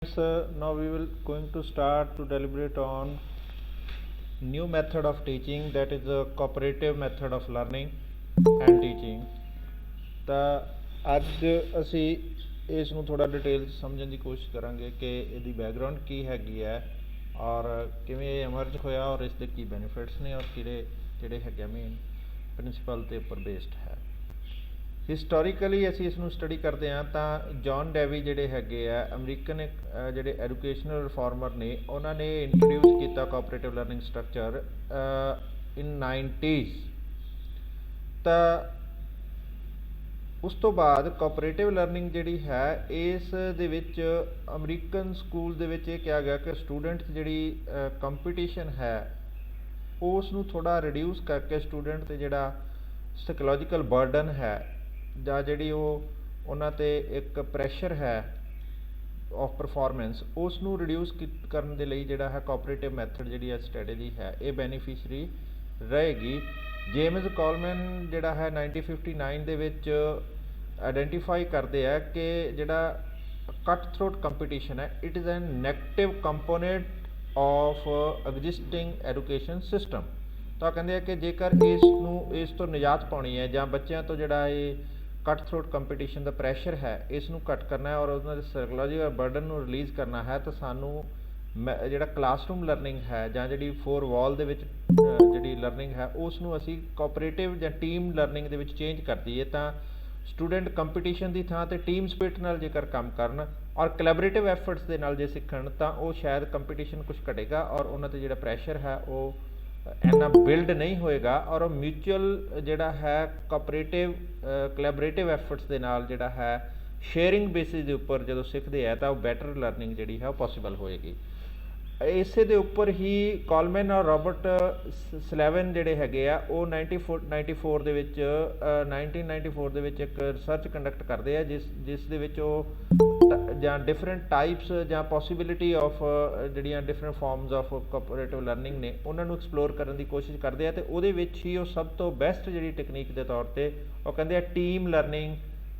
students, now we will going to start to deliberate on new method of teaching, that is a cooperative method of learning and teaching। ਤਾਂ ਅੱਜ ਅਸੀਂ ਇਸ ਨੂੰ ਥੋੜਾ detail ਸਮਝਣ ਦੀ ਕੋਸ਼ਿਸ਼ ਕਰਾਂਗੇ ਕਿ ਇਹਦੀ ਬੈਕਗਰਾਉਂਡ ਕੀ ਹੈਗੀ ਹੈ ਔਰ ਕਿਵੇਂ ਇਹ ਐਮਰਜ ਹੋਇਆ ਔਰ ਇਸ ਦੇ ਕੀ ਬੈਨੀਫਿਟਸ ਨੇ ਔਰ ਕਿਹੜੇ ਜਿਹੜੇ ਹੈਗੇ ਮੇਨ ਪ੍ਰਿੰਸੀਪਲ ਤੇ ਉੱਪਰ ਬੇਸਡ ਹੈ। ਹਿਸਟੋਰੀਕਲੀ ਅਸੀਂ ਇਸ ਨੂੰ ਸਟੱਡੀ ਕਰਦੇ ਹਾਂ ਤਾਂ ਜੌਨ ਡੈਵੀ ਜਿਹੜੇ ਹੈਗੇ ਆ ਅਮਰੀਕਨ ਜਿਹੜੇ ਐਜੂਕੇਸ਼ਨਲ ਰਿਫਾਰਮਰ ਨੇ, ਉਹਨਾਂ ਨੇ ਇੰਟਰੋਡਿਊਸ ਕੀਤਾ ਕੋਆਪਰੇਟਿਵ ਲਰਨਿੰਗ ਸਟਰਕਚਰ ਇਨ 90s। ਤਾਂ ਉਸ ਤੋਂ ਬਾਅਦ ਕੋਆਪਰੇਟਿਵ ਲਰਨਿੰਗ ਜਿਹੜੀ ਹੈ ਇਸ ਦੇ ਵਿੱਚ ਅਮਰੀਕਨ ਸਕੂਲ ਦੇ ਵਿੱਚ ਇਹ ਕਿਹਾ ਗਿਆ ਕਿ ਸਟੂਡੈਂਟ ਜਿਹੜੀ ਕੰਪੀਟੀਸ਼ਨ ਹੈ ਉਸ ਨੂੰ ਥੋੜ੍ਹਾ ਰਿਡਿਊਸ ਕਰਕੇ ਸਟੂਡੈਂਟ 'ਤੇ ਜਿਹੜਾ ਸਾਈਕੋਲੋਜੀਕਲ ਬਰਡਨ ਹੈ ਜਾਂ ਜਿਹੜੀ ਉਹਨਾਂ 'ਤੇ ਇੱਕ ਪ੍ਰੈਸ਼ਰ ਹੈ ਆਫ ਪਰਫੋਰਮੈਂਸ, ਉਸ ਨੂੰ ਰਿਡਿਊਸ ਕਰਨ ਦੇ ਲਈ ਜਿਹੜਾ ਹੈ ਕੋਆਪਰੇਟਿਵ ਮੈਥਡ ਜਿਹੜੀ ਹੈ ਸਟ੍ਰੈਟਜੀ ਹੈ ਇਹ ਬੈਨੀਫਿਸ਼ਰੀ ਰਹੇਗੀ। ਜੇਮਜ਼ ਕੋਲਮੈਨ ਜਿਹੜਾ ਹੈ 1959 ਦੇ ਵਿੱਚ ਆਈਡੈਂਟੀਫਾਈ ਕਰਦੇ ਆ ਕਿ ਜਿਹੜਾ ਕੱਟ ਥਰੋਟ ਕੰਪੀਟੀਸ਼ਨ ਹੈ it is an negative component of existing education system. ਤਾਂ ਕਹਿੰਦੇ ਆ ਕਿ ਜੇਕਰ ਇਸ ਤੋਂ ਨਿਜਾਤ ਪਾਉਣੀ ਹੈ ਜਾਂ ਬੱਚਿਆਂ ਤੋਂ ਜਿਹੜਾ ਇਹ ਕੱਟ ਥਰੋਟ ਕੰਪੀਟੀਸ਼ਨ ਦਾ ਪ੍ਰੈਸ਼ਰ ਹੈ ਇਸ ਨੂੰ ਘੱਟ ਕਰਨਾ ਹੈ ਔਰ ਉਹਨਾਂ ਦੇ ਸਾਈਕੋਲੋਜੀਕਲ ਬਰਡਨ ਨੂੰ ਰਿਲੀਜ਼ ਕਰਨਾ ਹੈ, ਤਾਂ ਸਾਨੂੰ ਜਿਹੜਾ ਕਲਾਸਰੂਮ ਲਰਨਿੰਗ ਹੈ ਜਾਂ ਜਿਹੜੀ 4 ਵਾਲ ਦੇ ਵਿੱਚ ਜਿਹੜੀ ਲਰਨਿੰਗ ਹੈ ਉਸ ਨੂੰ ਅਸੀਂ ਕੋਆਪਰੇਟਿਵ ਜਾਂ ਟੀਮ ਲਰਨਿੰਗ ਦੇ ਵਿੱਚ ਚੇਂਜ ਕਰ ਦਈਏ। ਤਾਂ ਸਟੂਡੈਂਟ ਕੰਪੀਟੀਸ਼ਨ ਦੀ ਥਾਂ 'ਤੇ ਟੀਮ ਸਪਿਰਿਟ ਨਾਲ ਜੇਕਰ ਕੰਮ ਕਰਨ ਔਰ ਕੋਲੈਬੋਰੇਟਿਵ ਐਫਰਟਸ ਦੇ ਨਾਲ ਜੇ ਸਿੱਖਣ ਤਾਂ ਉਹ ਸ਼ਾਇਦ ਕੰਪੀਟੀਸ਼ਨ ਕੁਛ ਘਟੇਗਾ ਔਰ ਉਹਨਾਂ 'ਤੇ ਜਿਹੜਾ ਪ੍ਰੈਸ਼ਰ ਹੈ ਉਹ ਇੰਨਾ ਬਿਲਡ ਨਹੀਂ ਹੋਏਗਾ ਔਰ ਉਹ ਮਿਊਚੁਅਲ ਜਿਹੜਾ ਹੈ ਕੋਆਪਰੇਟਿਵ ਕੋਲੈਬੋਰੇਟਿਵ ਐਫਰਟਸ ਦੇ ਨਾਲ ਜਿਹੜਾ ਹੈ ਸ਼ੇਅਰਿੰਗ ਬੇਸਿਸ ਦੇ ਉੱਪਰ ਜਦੋਂ ਸਿੱਖਦੇ ਆ ਤਾਂ ਉਹ ਬੈਟਰ ਲਰਨਿੰਗ ਜਿਹੜੀ ਹੈ ਉਹ ਪੋਸੀਬਲ ਹੋਏਗੀ। ਇਸੇ ਦੇ ਉੱਪਰ ਹੀ ਕੋਲਮੈਨ ਔਰ ਰੋਬਰਟ ਸਲੈਵਨ ਜਿਹੜੇ ਹੈਗੇ ਆ ਉਹ 1994 ਦੇ ਵਿੱਚ 1994 ਦੇ ਵਿੱਚ ਇੱਕ ਰਿਸਰਚ ਕੰਡਕਟ ਕਰਦੇ ਆ ਜਿਸ ਦੇ ਵਿੱਚ ਉਹ ਜਾਂ ਡਿਫਰੈਂਟ ਟਾਈਪਸ ਜਾਂ ਪੋਸੀਬਿਲਿਟੀ ਆਫ ਜਿਹੜੀਆਂ different farms of cooperative learning ਨੇ ਉਹਨਾਂ ਨੂੰ ਐਕਸਪਲੋਰ ਕਰਨ ਦੀ ਕੋਸ਼ਿਸ਼ ਕਰਦੇ ਆ। ਅਤੇ ਉਹਦੇ ਵਿੱਚ ਹੀ ਉਹ ਸਭ ਤੋਂ ਬੈਸਟ ਜਿਹੜੀ ਟੈਕਨੀਕ ਦੇ ਤੌਰ 'ਤੇ ਉਹ ਕਹਿੰਦੇ ਆ team learning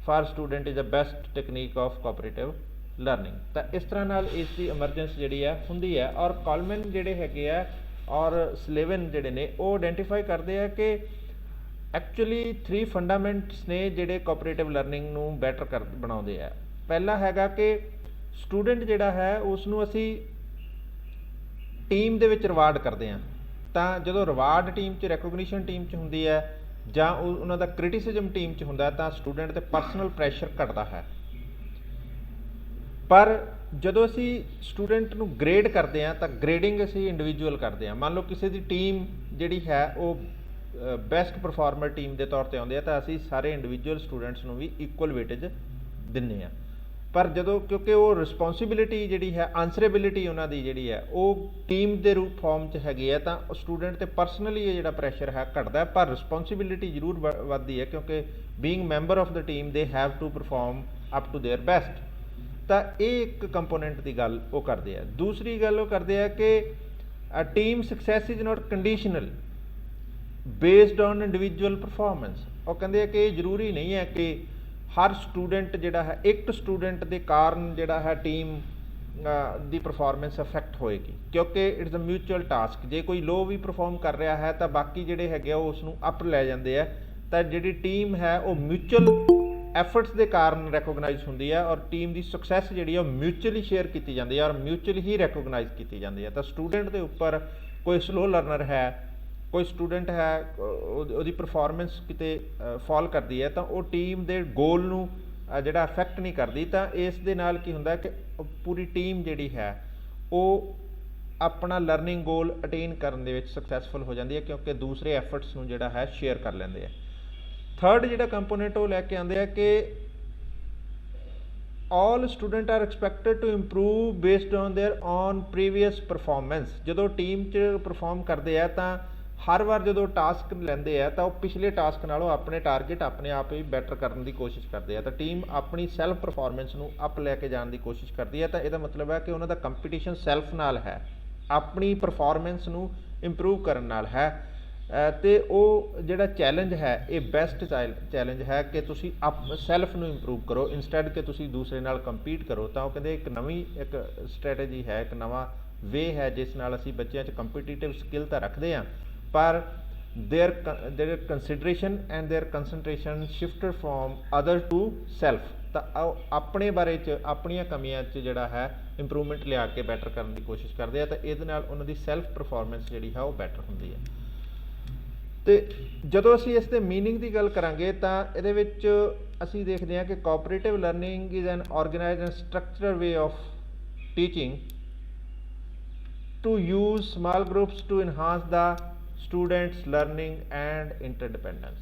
for student is a best technique of cooperative learning. ਤਾਂ ਇਸ ਤਰ੍ਹਾਂ ਨਾਲ ਇਸ ਦੀ ਐਮਰਜੈਂਸ ਜਿਹੜੀ ਹੈ ਹੁੰਦੀ ਹੈ ਔਰ ਕੋਲਮੈਨ ਜਿਹੜੇ ਹੈਗੇ ਆ ਔਰ ਸਲੇਵਨ ਜਿਹੜੇ ਨੇ ਉਹ ਆਈਡੈਂਟੀਫਾਈ ਕਰਦੇ ਆ ਕਿ ਐਕਚੁਅਲੀ 3 ਫੰਡਾਮੈਂਟਸ ਨੇ ਜਿਹੜੇ ਕੋਆਪਰੇਟਿਵ ਲਰਨਿੰਗ ਨੂੰ ਬੈਟਰ ਬਣਾਉਂਦੇ ਆ। ਪਹਿਲਾ ਹੈਗਾ ਕਿ ਸਟੂਡੈਂਟ ਜਿਹੜਾ ਹੈ ਉਸ ਨੂੰ ਅਸੀਂ ਟੀਮ ਦੇ ਵਿੱਚ ਰਿਵਾਰਡ ਕਰਦੇ ਹਾਂ। ਤਾਂ ਜਦੋਂ ਰਿਵਾਰਡ ਟੀਮ 'ਚ ਰੈਕੋਗਨੀਸ਼ਨ ਟੀਮ 'ਚ ਹੁੰਦੀ ਹੈ ਜਾਂ ਉਹਨਾਂ ਦਾ ਕ੍ਰਿਟਿਸਿਜ਼ਮ ਟੀਮ 'ਚ ਹੁੰਦਾ ਤਾਂ ਸਟੂਡੈਂਟ 'ਤੇ ਪਰਸਨਲ ਪ੍ਰੈਸ਼ਰ ਘਟਦਾ ਹੈ। ਪਰ ਜਦੋਂ ਅਸੀਂ ਸਟੂਡੈਂਟ ਨੂੰ ਗ੍ਰੇਡ ਕਰਦੇ ਹਾਂ ਤਾਂ ਗ੍ਰੇਡਿੰਗ ਅਸੀਂ ਇੰਡੀਵਿਜੂਅਲ ਕਰਦੇ ਹਾਂ। ਮੰਨ ਲਓ ਕਿਸੇ ਦੀ ਟੀਮ ਜਿਹੜੀ ਹੈ ਉਹ ਬੈਸਟ ਪਰਫਾਰਮਰ ਟੀਮ ਦੇ ਤੌਰ 'ਤੇ ਆਉਂਦੇ ਆ ਤਾਂ ਅਸੀਂ ਸਾਰੇ ਇੰਡੀਵਿਜੂਅਲ ਸਟੂਡੈਂਟਸ ਨੂੰ ਵੀ ਇਕੁਅਲ ਵੇਟੇਜ ਦਿੰਦੇ ਹਾਂ। ਪਰ ਜਦੋਂ ਕਿਉਂਕਿ ਉਹ ਰਿਸਪੋਂਸੀਬਿਲਿਟੀ ਜਿਹੜੀ ਹੈ ਆਨਸਰੇਬਿਲਿਟੀ ਉਹਨਾਂ ਦੀ ਜਿਹੜੀ ਹੈ ਉਹ ਟੀਮ ਦੇ ਰੂਪ ਫਾਰਮ 'ਚ ਹੈਗੀ ਹੈ ਤਾਂ ਸਟੂਡੈਂਟ 'ਤੇ ਪਰਸਨਲੀ ਇਹ ਜਿਹੜਾ ਪ੍ਰੈਸ਼ਰ ਹੈ ਘਟਦਾ, ਪਰ ਰਿਸਪੋਂਸੀਬਿਲਿਟੀ ਜ਼ਰੂਰ ਵੱਧਦੀ ਹੈ ਕਿਉਂਕਿ being member of the team they have to perform up to their best. ਤਾਂ ਇਹ ਇੱਕ ਕੰਪੋਨੈਂਟ ਦੀ ਗੱਲ ਉਹ ਕਰਦੇ ਆ। ਦੂਸਰੀ ਗੱਲ ਉਹ ਕਰਦੇ ਆ ਕਿ team success is not conditional based on individual performance. ਉਹ ਕਹਿੰਦੇ ਆ ਕਿ ਇਹ ਜ਼ਰੂਰੀ ਨਹੀਂ ਹੈ ਕਿ ਹਰ ਸਟੂਡੈਂਟ ਜਿਹੜਾ ਹੈ ਇੱਕ ਸਟੂਡੈਂਟ ਦੇ ਕਾਰਨ ਜਿਹੜਾ ਹੈ ਟੀਮ ਦੀ ਪਰਫਾਰਮੈਂਸ ਅਫੈਕਟ ਹੋਏਗੀ, ਕਿਉਂਕਿ ਇਟਸ ਅ ਮਿਊਚੁਅਲ ਟਾਸਕ। ਜੇ ਕੋਈ ਲੋ ਵੀ ਪਰਫਾਰਮ ਕਰ ਰਿਹਾ ਹੈ ਤਾਂ ਬਾਕੀ ਜਿਹੜੇ ਹੈਗੇ ਆ ਉਹ ਉਸ ਨੂੰ ਅਪ ਲੈ ਜਾਂਦੇ ਆ। ਤਾਂ ਜਿਹੜੀ ਟੀਮ ਹੈ ਉਹ ਮਿਊਚੁਅਲ ਐਫਰਟਸ ਦੇ ਕਾਰਨ ਰੈਕੋਗਨਾਈਜ਼ ਹੁੰਦੀ ਹੈ ਔਰ ਟੀਮ ਦੀ ਸਕਸੈਸ ਜਿਹੜੀ ਹੈ ਉਹ ਮਿਊਚੁਅਲੀ ਸ਼ੇਅਰ ਕੀਤੀ ਜਾਂਦੀ ਹੈ ਔਰ ਮਿਊਚੁਅਲੀ ਹੀ ਰੈਕੋਗਨਾਈਜ਼ ਕੀਤੀ ਜਾਂਦੀ ਹੈ। ਤਾਂ ਸਟੂਡੈਂਟ ਦੇ ਉੱਪਰ ਕੋਈ ਸਲੋ ਲਰਨਰ ਹੈ, ਕੋਈ ਸਟੂਡੈਂਟ ਹੈ ਉਹਦੀ ਪਰਫਾਰਮੈਂਸ ਕਿਤੇ ਫਾਲ ਕਰਦੀ ਹੈ ਤਾਂ ਉਹ ਟੀਮ ਦੇ ਗੋਲ ਨੂੰ ਜਿਹੜਾ ਅਫੈਕਟ ਨਹੀਂ ਕਰਦੀ। ਤਾਂ ਇਸ ਦੇ ਨਾਲ ਕੀ ਹੁੰਦਾ ਕਿ ਪੂਰੀ ਟੀਮ ਜਿਹੜੀ ਹੈ ਉਹ ਆਪਣਾ ਲਰਨਿੰਗ ਗੋਲ ਅਟੇਨ ਕਰਨ ਦੇ ਵਿੱਚ ਸਕਸੈਸਫੁਲ ਹੋ ਜਾਂਦੀ ਹੈ ਕਿਉਂਕਿ ਦੂਸਰੇ ਐਫਰਟਸ ਨੂੰ ਜਿਹੜਾ ਹੈ ਸ਼ੇਅਰ ਕਰ ਲੈਂਦੇ ਆ। ਥਰਡ ਜਿਹੜਾ ਕੰਪੋਨੈਂਟ ਉਹ ਲੈ ਕੇ ਆਉਂਦੇ ਆ ਕਿ all student are expected to improve based on their on previous performance. ਜਦੋਂ ਟੀਮ 'ਚ ਪਰਫਾਰਮ ਕਰਦੇ ਆ ਤਾਂ ਹਰ ਵਾਰ ਜਦੋਂ ਟਾਸਕ ਲੈਂਦੇ ਆ ਤਾਂ ਉਹ ਪਿਛਲੇ ਟਾਸਕ ਨਾਲੋਂ ਆਪਣੇ ਟਾਰਗੇਟ ਆਪਣੇ ਆਪ ਹੀ ਬੈਟਰ ਕਰਨ ਦੀ ਕੋਸ਼ਿਸ਼ ਕਰਦੇ ਆ। ਤਾਂ ਟੀਮ ਆਪਣੀ ਸੈਲਫ ਪਰਫਾਰਮੈਂਸ ਨੂੰ ਅਪ ਲੈ ਕੇ ਜਾਣ ਦੀ ਕੋਸ਼ਿਸ਼ ਕਰਦੀ ਹੈ। ਤਾਂ ਇਹਦਾ ਮਤਲਬ ਹੈ ਕਿ ਉਹਨਾਂ ਦਾ ਕੰਪੀਟੀਸ਼ਨ ਸੈਲਫ ਨਾਲ ਹੈ, ਆਪਣੀ ਪਰਫਾਰਮੈਂਸ ਨੂੰ ਇੰਪਰੂਵ ਕਰਨ ਨਾਲ ਹੈ। ਤੇ ਉਹ ਜਿਹੜਾ ਚੈਲੰਜ ਹੈ ਇਹ ਬੈਸਟ ਚੈਲੰਜ ਹੈ ਕਿ ਤੁਸੀਂ ਸੈਲਫ ਨੂੰ ਇੰਪਰੂਵ ਕਰੋ ਇੰਸਟੈਡ ਕਿ ਤੁਸੀਂ ਦੂਸਰੇ ਨਾਲ ਕੰਪੀਟ ਕਰੋ। ਤਾਂ ਉਹ ਕਹਿੰਦੇ ਇੱਕ ਨਵੀਂ ਇੱਕ ਸਟ੍ਰੈਟਜੀ ਹੈ, ਇੱਕ ਨਵਾਂ ਵੇ ਹੈ ਜਿਸ ਨਾਲ ਅਸੀਂ ਬੱਚਿਆਂ 'ਚ ਕੰਪੀਟੀਟਿਵ ਸਕਿੱਲ ਤਾਂ ਰੱਖਦੇ ਹਾਂ, ਪਰ their consideration and their concentration shifted from other to self। ਤਾਂ ਆਪਣੇ ਬਾਰੇ 'ਚ ਆਪਣੀਆਂ ਕਮੀਆਂ 'ਚ ਜਿਹੜਾ ਹੈ ਇੰਪਰੂਵਮੈਂਟ ਲਿਆ ਕੇ ਬੈਟਰ ਕਰਨ ਦੀ ਕੋਸ਼ਿਸ਼ ਕਰਦੇ ਆ, ਤਾਂ ਇਹਦੇ ਨਾਲ ਉਹਨਾਂ ਦੀ ਸੈਲਫ ਪਰਫੋਰਮੈਂਸ ਜਿਹੜੀ ਹੈ ਉਹ ਬੈਟਰ ਹੁੰਦੀ ਹੈ। ਤੇ ਜਦੋਂ ਅਸੀਂ ਇਸ ਦੇ ਮੀਨਿੰਗ ਦੀ ਗੱਲ ਕਰਾਂਗੇ ਤਾਂ ਇਹਦੇ ਵਿੱਚ ਅਸੀਂ ਦੇਖਦੇ ਹਾਂ ਕਿ cooperative learning is an organised and structured way of teaching to use small groups to enhance the students learning and interdependence।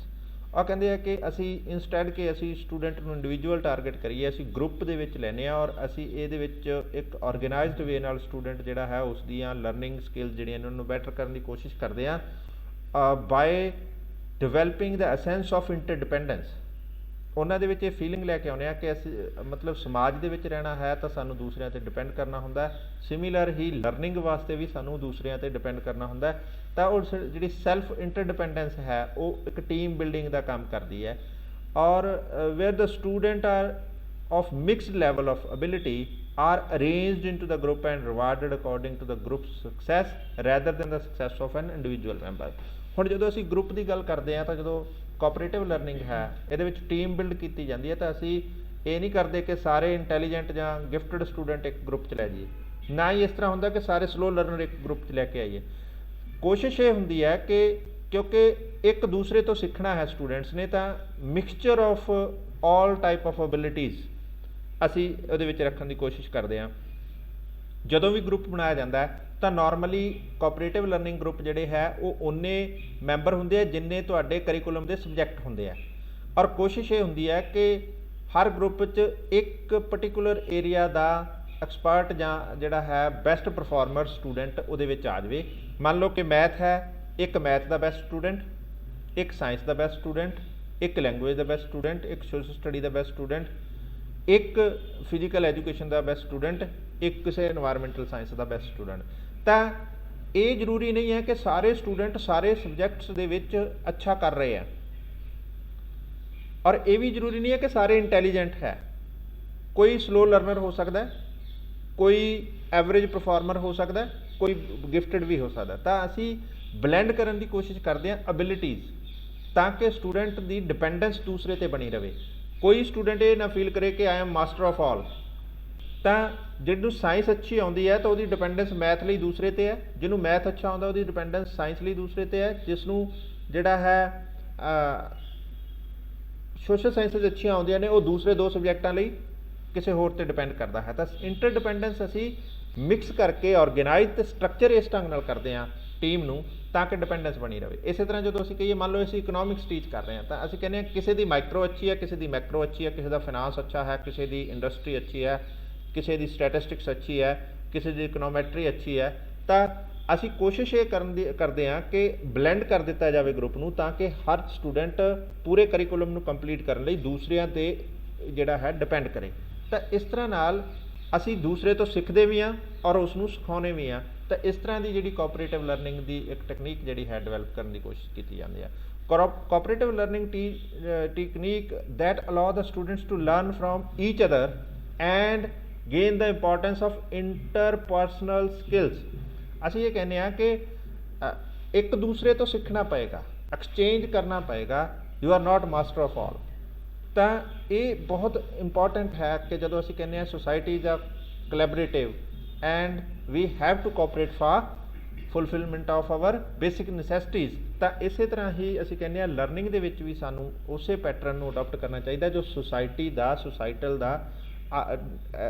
ਉਹ ਕਹਿੰਦੇ ਆ ਕਿ ਅਸੀਂ ਇੰਸਟੈਡ ਕਿ ਅਸੀਂ ਸਟੂਡੈਂਟ ਨੂੰ ਇੰਡੀਵਿਜੂਅਲ ਟਾਰਗੇਟ ਕਰੀਏ, ਅਸੀਂ ਗਰੁੱਪ ਦੇ ਵਿੱਚ ਲੈਂਦੇ ਹਾਂ ਔਰ ਅਸੀਂ ਇਹਦੇ ਵਿੱਚ ਇੱਕ ਆਰਗੇਨਾਈਜ਼ਡ ਵੇ ਨਾਲ ਸਟੂਡੈਂਟ ਜਿਹੜਾ ਹੈ ਉਸ ਦੀਆਂ ਲਰਨਿੰਗ ਸਕਿੱਲਸ ਜਿਹੜੀਆਂ ਇਹਨਾਂ ਨੂੰ ਬੈਟਰ ਕਰਨ ਦੀ ਕੋਸ਼ਿਸ਼ ਕਰਦੇ ਹਾਂ bye developing the essence of ਇੰਟਰਡਿਪੈਂਡੈਂਸ। ਉਹਨਾਂ ਦੇ ਵਿੱਚ ਇਹ ਫੀਲਿੰਗ ਲੈ ਕੇ ਆਉਂਦੇ ਆ ਕਿ ਅਸੀਂ ਮਤਲਬ ਸਮਾਜ ਦੇ ਵਿੱਚ ਰਹਿਣਾ ਹੈ ਤਾਂ ਸਾਨੂੰ ਦੂਸਰਿਆਂ 'ਤੇ ਡਿਪੈਂਡ ਕਰਨਾ ਹੁੰਦਾ। ਸਿਮਿਲਰ ਹੀ ਲਰਨਿੰਗ ਵਾਸਤੇ ਵੀ ਸਾਨੂੰ ਦੂਸਰਿਆਂ 'ਤੇ ਡਿਪੈਂਡ ਕਰਨਾ ਹੁੰਦਾ। ਤਾਂ ਉਹ ਜਿਹੜੀ ਸੈਲਫ ਇੰਟਰਡਿਪੈਂਡੈਂਸ ਹੈ ਉਹ ਇੱਕ ਟੀਮ ਬਿਲਡਿੰਗ ਦਾ ਕੰਮ ਕਰਦੀ ਹੈ। Or where the student are of mixed level of ability are arranged into the group and rewarded according to the group success rather than the success of an individual member. ਹੁਣ ਜਦੋਂ ਅਸੀਂ group ਦੀ ਗੱਲ ਕਰਦੇ ਹਾਂ ਤਾਂ ਜਦੋਂ cooperative learning ਹੈ ਇਹਦੇ ਵਿੱਚ ਟੀਮ ਬਿਲਡ ਕੀਤੀ ਜਾਂਦੀ ਹੈ, ਤਾਂ ਅਸੀਂ ਇਹ ਨਹੀਂ ਕਰਦੇ ਕਿ ਸਾਰੇ ਇੰਟੈਲੀਜੈਂਟ ਜਾਂ ਗਿਫਟਡ ਸਟੂਡੈਂਟ ਇੱਕ ਗਰੁੱਪ 'ਚ ਲੈ ਜਾਈਏ, ਨਾ ਹੀ ਇਸ ਤਰ੍ਹਾਂ ਹੁੰਦਾ ਕਿ ਸਾਰੇ ਸਲੋ ਲਰਨਰ ਇੱਕ ਗਰੁੱਪ 'ਚ ਲੈ ਕੇ ਆਈਏ। ਕੋਸ਼ਿਸ਼ ਇਹ ਹੁੰਦੀ ਹੈ ਕਿ ਕਿਉਂਕਿ ਇੱਕ ਦੂਸਰੇ ਤੋਂ ਸਿੱਖਣਾ ਹੈ ਸਟੂਡੈਂਟਸ ਨੇ, ਤਾਂ mixture of all type of ਐਬਿਲਿਟੀਜ਼ ਅਸੀਂ ਉਹਦੇ ਵਿੱਚ ਰੱਖਣ ਦੀ ਕੋਸ਼ਿਸ਼ ਕਰਦੇ ਹਾਂ। ਜਦੋਂ ਵੀ ਗਰੁੱਪ ਬਣਾਇਆ ਜਾਂਦਾ ਹੈ ਤਾਂ ਨਾਰਮਲੀ ਕੋਆਪਰੇਟਿਵ ਲਰਨਿੰਗ ਗਰੁੱਪ ਜਿਹੜੇ ਹੈ ਉਹ ਉਨੇ ਮੈਂਬਰ ਹੁੰਦੇ ਆ ਜਿੰਨੇ ਤੁਹਾਡੇ ਕਰਿਕੂਲਮ ਦੇ ਸਬਜੈਕਟ ਹੁੰਦੇ ਆ। ਔਰ ਕੋਸ਼ਿਸ਼ ਇਹ ਹੁੰਦੀ ਹੈ ਕਿ ਹਰ ਗਰੁੱਪ 'ਚ ਇੱਕ ਪਰਟੀਕੂਲਰ ਏਰੀਆ ਦਾ ਐਕਸਪਰਟ ਜਾਂ ਜਿਹੜਾ ਹੈ ਬੈਸਟ ਪਰਫਾਰਮਰ ਸਟੂਡੈਂਟ ਉਹਦੇ ਵਿੱਚ ਆ ਜਾਵੇ। ਮੰਨ ਲਓ ਕਿ ਮੈਥ ਹੈ, ਇੱਕ ਮੈਥ ਦਾ ਬੈਸਟ ਸਟੂਡੈਂਟ, ਇੱਕ ਸਾਇੰਸ ਦਾ ਬੈਸਟ ਸਟੂਡੈਂਟ, ਇੱਕ ਲੈਂਗੁਏਜ ਦਾ ਬੈਸਟ ਸਟੂਡੈਂਟ, ਇੱਕ ਸੋਸ਼ਲ ਸਟੱਡੀ ਦਾ ਬੈਸਟ ਸਟੂਡੈਂਟ, ਇੱਕ ਫਿਜ਼ੀਕਲ ਐਜੂਕੇਸ਼ਨ ਦਾ ਬੈਸਟ ਸਟੂਡੈਂਟ, ਇੱਕ ਕਿਸੇ ਐਨਵਾਇਰਮੈਂਟਲ ਸਾਇੰਸ ਦਾ ਬੈਸਟ ਸਟੂਡੈਂਟ। ਤਾਂ ਇਹ ਜ਼ਰੂਰੀ ਨਹੀਂ ਹੈ ਕਿ ਸਾਰੇ ਸਟੂਡੈਂਟ ਸਾਰੇ ਸਬਜੈਕਟਸ ਦੇ ਵਿੱਚ ਅੱਛਾ ਕਰ ਰਹੇ ਆ, ਔਰ ਇਹ ਵੀ ਜ਼ਰੂਰੀ ਨਹੀਂ ਹੈ ਕਿ ਸਾਰੇ ਇੰਟੈਲੀਜੈਂਟ ਹੈ। ਕੋਈ ਸਲੋ ਲਰਨਰ ਹੋ ਸਕਦਾ, ਕੋਈ ਐਵਰੇਜ ਪਰਫਾਰਮਰ ਹੋ ਸਕਦਾ, ਕੋਈ ਗਿਫਟਡ ਵੀ ਹੋ ਸਕਦਾ। ਤਾਂ ਅਸੀਂ ਬਲੈਂਡ ਕਰਨ ਦੀ ਕੋਸ਼ਿਸ਼ ਕਰਦੇ ਹਾਂ ਐਬਿਲਿਟੀਜ਼, ਤਾਂ ਕਿ ਸਟੂਡੈਂਟ ਦੀ ਡਿਪੈਂਡੈਂਸ ਦੂਸਰੇ 'ਤੇ ਬਣੀ ਰਹੇ। ਕੋਈ ਸਟੂਡੈਂਟ ਇਹ ਨਾ ਫੀਲ ਕਰੇ ਕਿ I am master of all. ਤਾਂ ਜਿਹਨੂੰ ਸਾਇੰਸ ਅੱਛੀ ਆਉਂਦੀ ਹੈ ਤਾਂ ਉਹਦੀ ਡਿਪੈਂਡੈਂਸ ਮੈਥ ਲਈ ਦੂਸਰੇ 'ਤੇ ਹੈ, ਜਿਹਨੂੰ ਮੈਥ ਅੱਛਾ ਆਉਂਦਾ ਉਹਦੀ ਡਿਪੈਂਡੈਂਸ ਸਾਇੰਸ ਲਈ ਦੂਸਰੇ 'ਤੇ ਹੈ, ਜਿਸ ਨੂੰ ਜਿਹੜਾ ਹੈ ਸੋਸ਼ਲ ਸਾਇੰਸਿਸ ਅੱਛੀਆਂ ਆਉਂਦੀਆਂ ਨੇ ਉਹ ਦੂਸਰੇ ਦੋ ਸਬਜੈਕਟਾਂ ਲਈ ਕਿਸੇ ਹੋਰ 'ਤੇ ਡਿਪੈਂਡ ਕਰਦਾ ਹੈ। ਤਾਂ ਇੰਟਰਡਿਪੈਂਡੈਂਸ ਅਸੀਂ ਮਿਕਸ ਕਰਕੇ ਔਰਗੇਨਾਈਜ਼ ਅਤੇ ਸਟਰਕਚਰ ਇਸ ਢੰਗ ਨਾਲ ਕਰਦੇ ਹਾਂ ਟੀਮ ਨੂੰ, ਤਾਂ ਕਿ ਡਿਪੈਂਡੈਂਸ ਬਣੀ ਰਹੇ। ਇਸੇ ਤਰ੍ਹਾਂ ਜਦੋਂ ਅਸੀਂ ਕਹੀਏ, ਮੰਨ ਲਓ ਅਸੀਂ ਇਕਨੋਮਿਕਸ ਟੀਚ ਕਰ ਰਹੇ ਹਾਂ, ਤਾਂ ਅਸੀਂ ਕਹਿੰਦੇ ਹਾਂ ਕਿਸੇ ਦੀ ਮਾਈਕਰੋ ਅੱਛੀ ਹੈ, ਕਿਸੇ ਦੀ ਮੈਕਰੋ ਅੱਛੀ ਹੈ, ਕਿਸੇ ਦਾ ਫਾਈਨਾਂਸ ਅੱਛਾ ਹੈ, ਕਿਸੇ ਦੀ ਇੰਡਸਟਰੀ ਅੱਛੀ ਹੈ, ਕਿਸੇ ਦੀ ਸਟੈਟਿਸਟਿਕਸ ਅੱਛੀ ਹੈ, ਕਿਸੇ ਦੀ ਇਕਨੋਮੈਟਰੀ ਅੱਛੀ ਹੈ। ਤਾਂ ਅਸੀਂ ਕੋਸ਼ਿਸ਼ ਇਹ ਕਰਦੇ ਹਾਂ ਕਿ ਬਲੈਂਡ ਕਰ ਦਿੱਤਾ ਜਾਵੇ ਗਰੁੱਪ ਨੂੰ, ਤਾਂ ਕਿ ਹਰ ਸਟੂਡੈਂਟ ਪੂਰੇ ਕਰਿਕੂਲਮ ਨੂੰ ਕੰਪਲੀਟ ਕਰਨ ਲਈ ਦੂਸਰਿਆਂ 'ਤੇ ਜਿਹੜਾ ਹੈ ਡਿਪੈਂਡ ਕਰੇ। ਤਾਂ ਇਸ ਤਰ੍ਹਾਂ ਨਾਲ ਅਸੀਂ ਦੂਸਰੇ ਤੋਂ ਸਿੱਖਦੇ ਵੀ ਹਾਂ ਔਰ ਉਸ ਨੂੰ ਸਿਖਾਉਂਦੇ ਵੀ ਹਾਂ। ਤਾਂ ਇਸ ਤਰ੍ਹਾਂ ਦੀ ਜਿਹੜੀ ਕੋਆਪਰੇਟਿਵ ਲਰਨਿੰਗ ਦੀ ਇੱਕ ਟੈਕਨੀਕ ਜਿਹੜੀ ਹੈ ਡਿਵੈਲਪ ਕਰਨ ਦੀ ਕੋਸ਼ਿਸ਼ ਕੀਤੀ ਜਾਂਦੀ ਹੈ। Cooperative learning technique that allow the students to learn from each other and gain the importance of interpersonal skills. ਅਸੀਂ ਇਹ ਕਹਿੰਦੇ ਹਾਂ ਕਿ ਇੱਕ ਦੂਸਰੇ ਤੋਂ ਸਿੱਖਣਾ ਪਏਗਾ, ਐਕਸਚੇਂਜ ਕਰਨਾ ਪਏਗਾ। You are not master of all. ਤਾਂ ਇਹ ਬਹੁਤ ਇੰਪੋਰਟੈਂਟ ਹੈ ਕਿ ਜਦੋਂ ਅਸੀਂ ਕਹਿੰਦੇ ਹਾਂ societies are collaborative and we have to cooperate for fulfilment of our basic necessities. ਤਾਂ ਇਸੇ ਤਰ੍ਹਾਂ ਹੀ ਅਸੀਂ ਕਹਿੰਦੇ ਹਾਂ ਲਰਨਿੰਗ ਦੇ ਵਿੱਚ ਵੀ ਸਾਨੂੰ ਉਸੇ ਪੈਟਰਨ ਨੂੰ ਅਡੋਪਟ ਕਰਨਾ ਚਾਹੀਦਾ ਜੋ ਸੋਸਾਇਟੀ ਦਾ, ਸੋਸਾਈਟਲ ਦਾ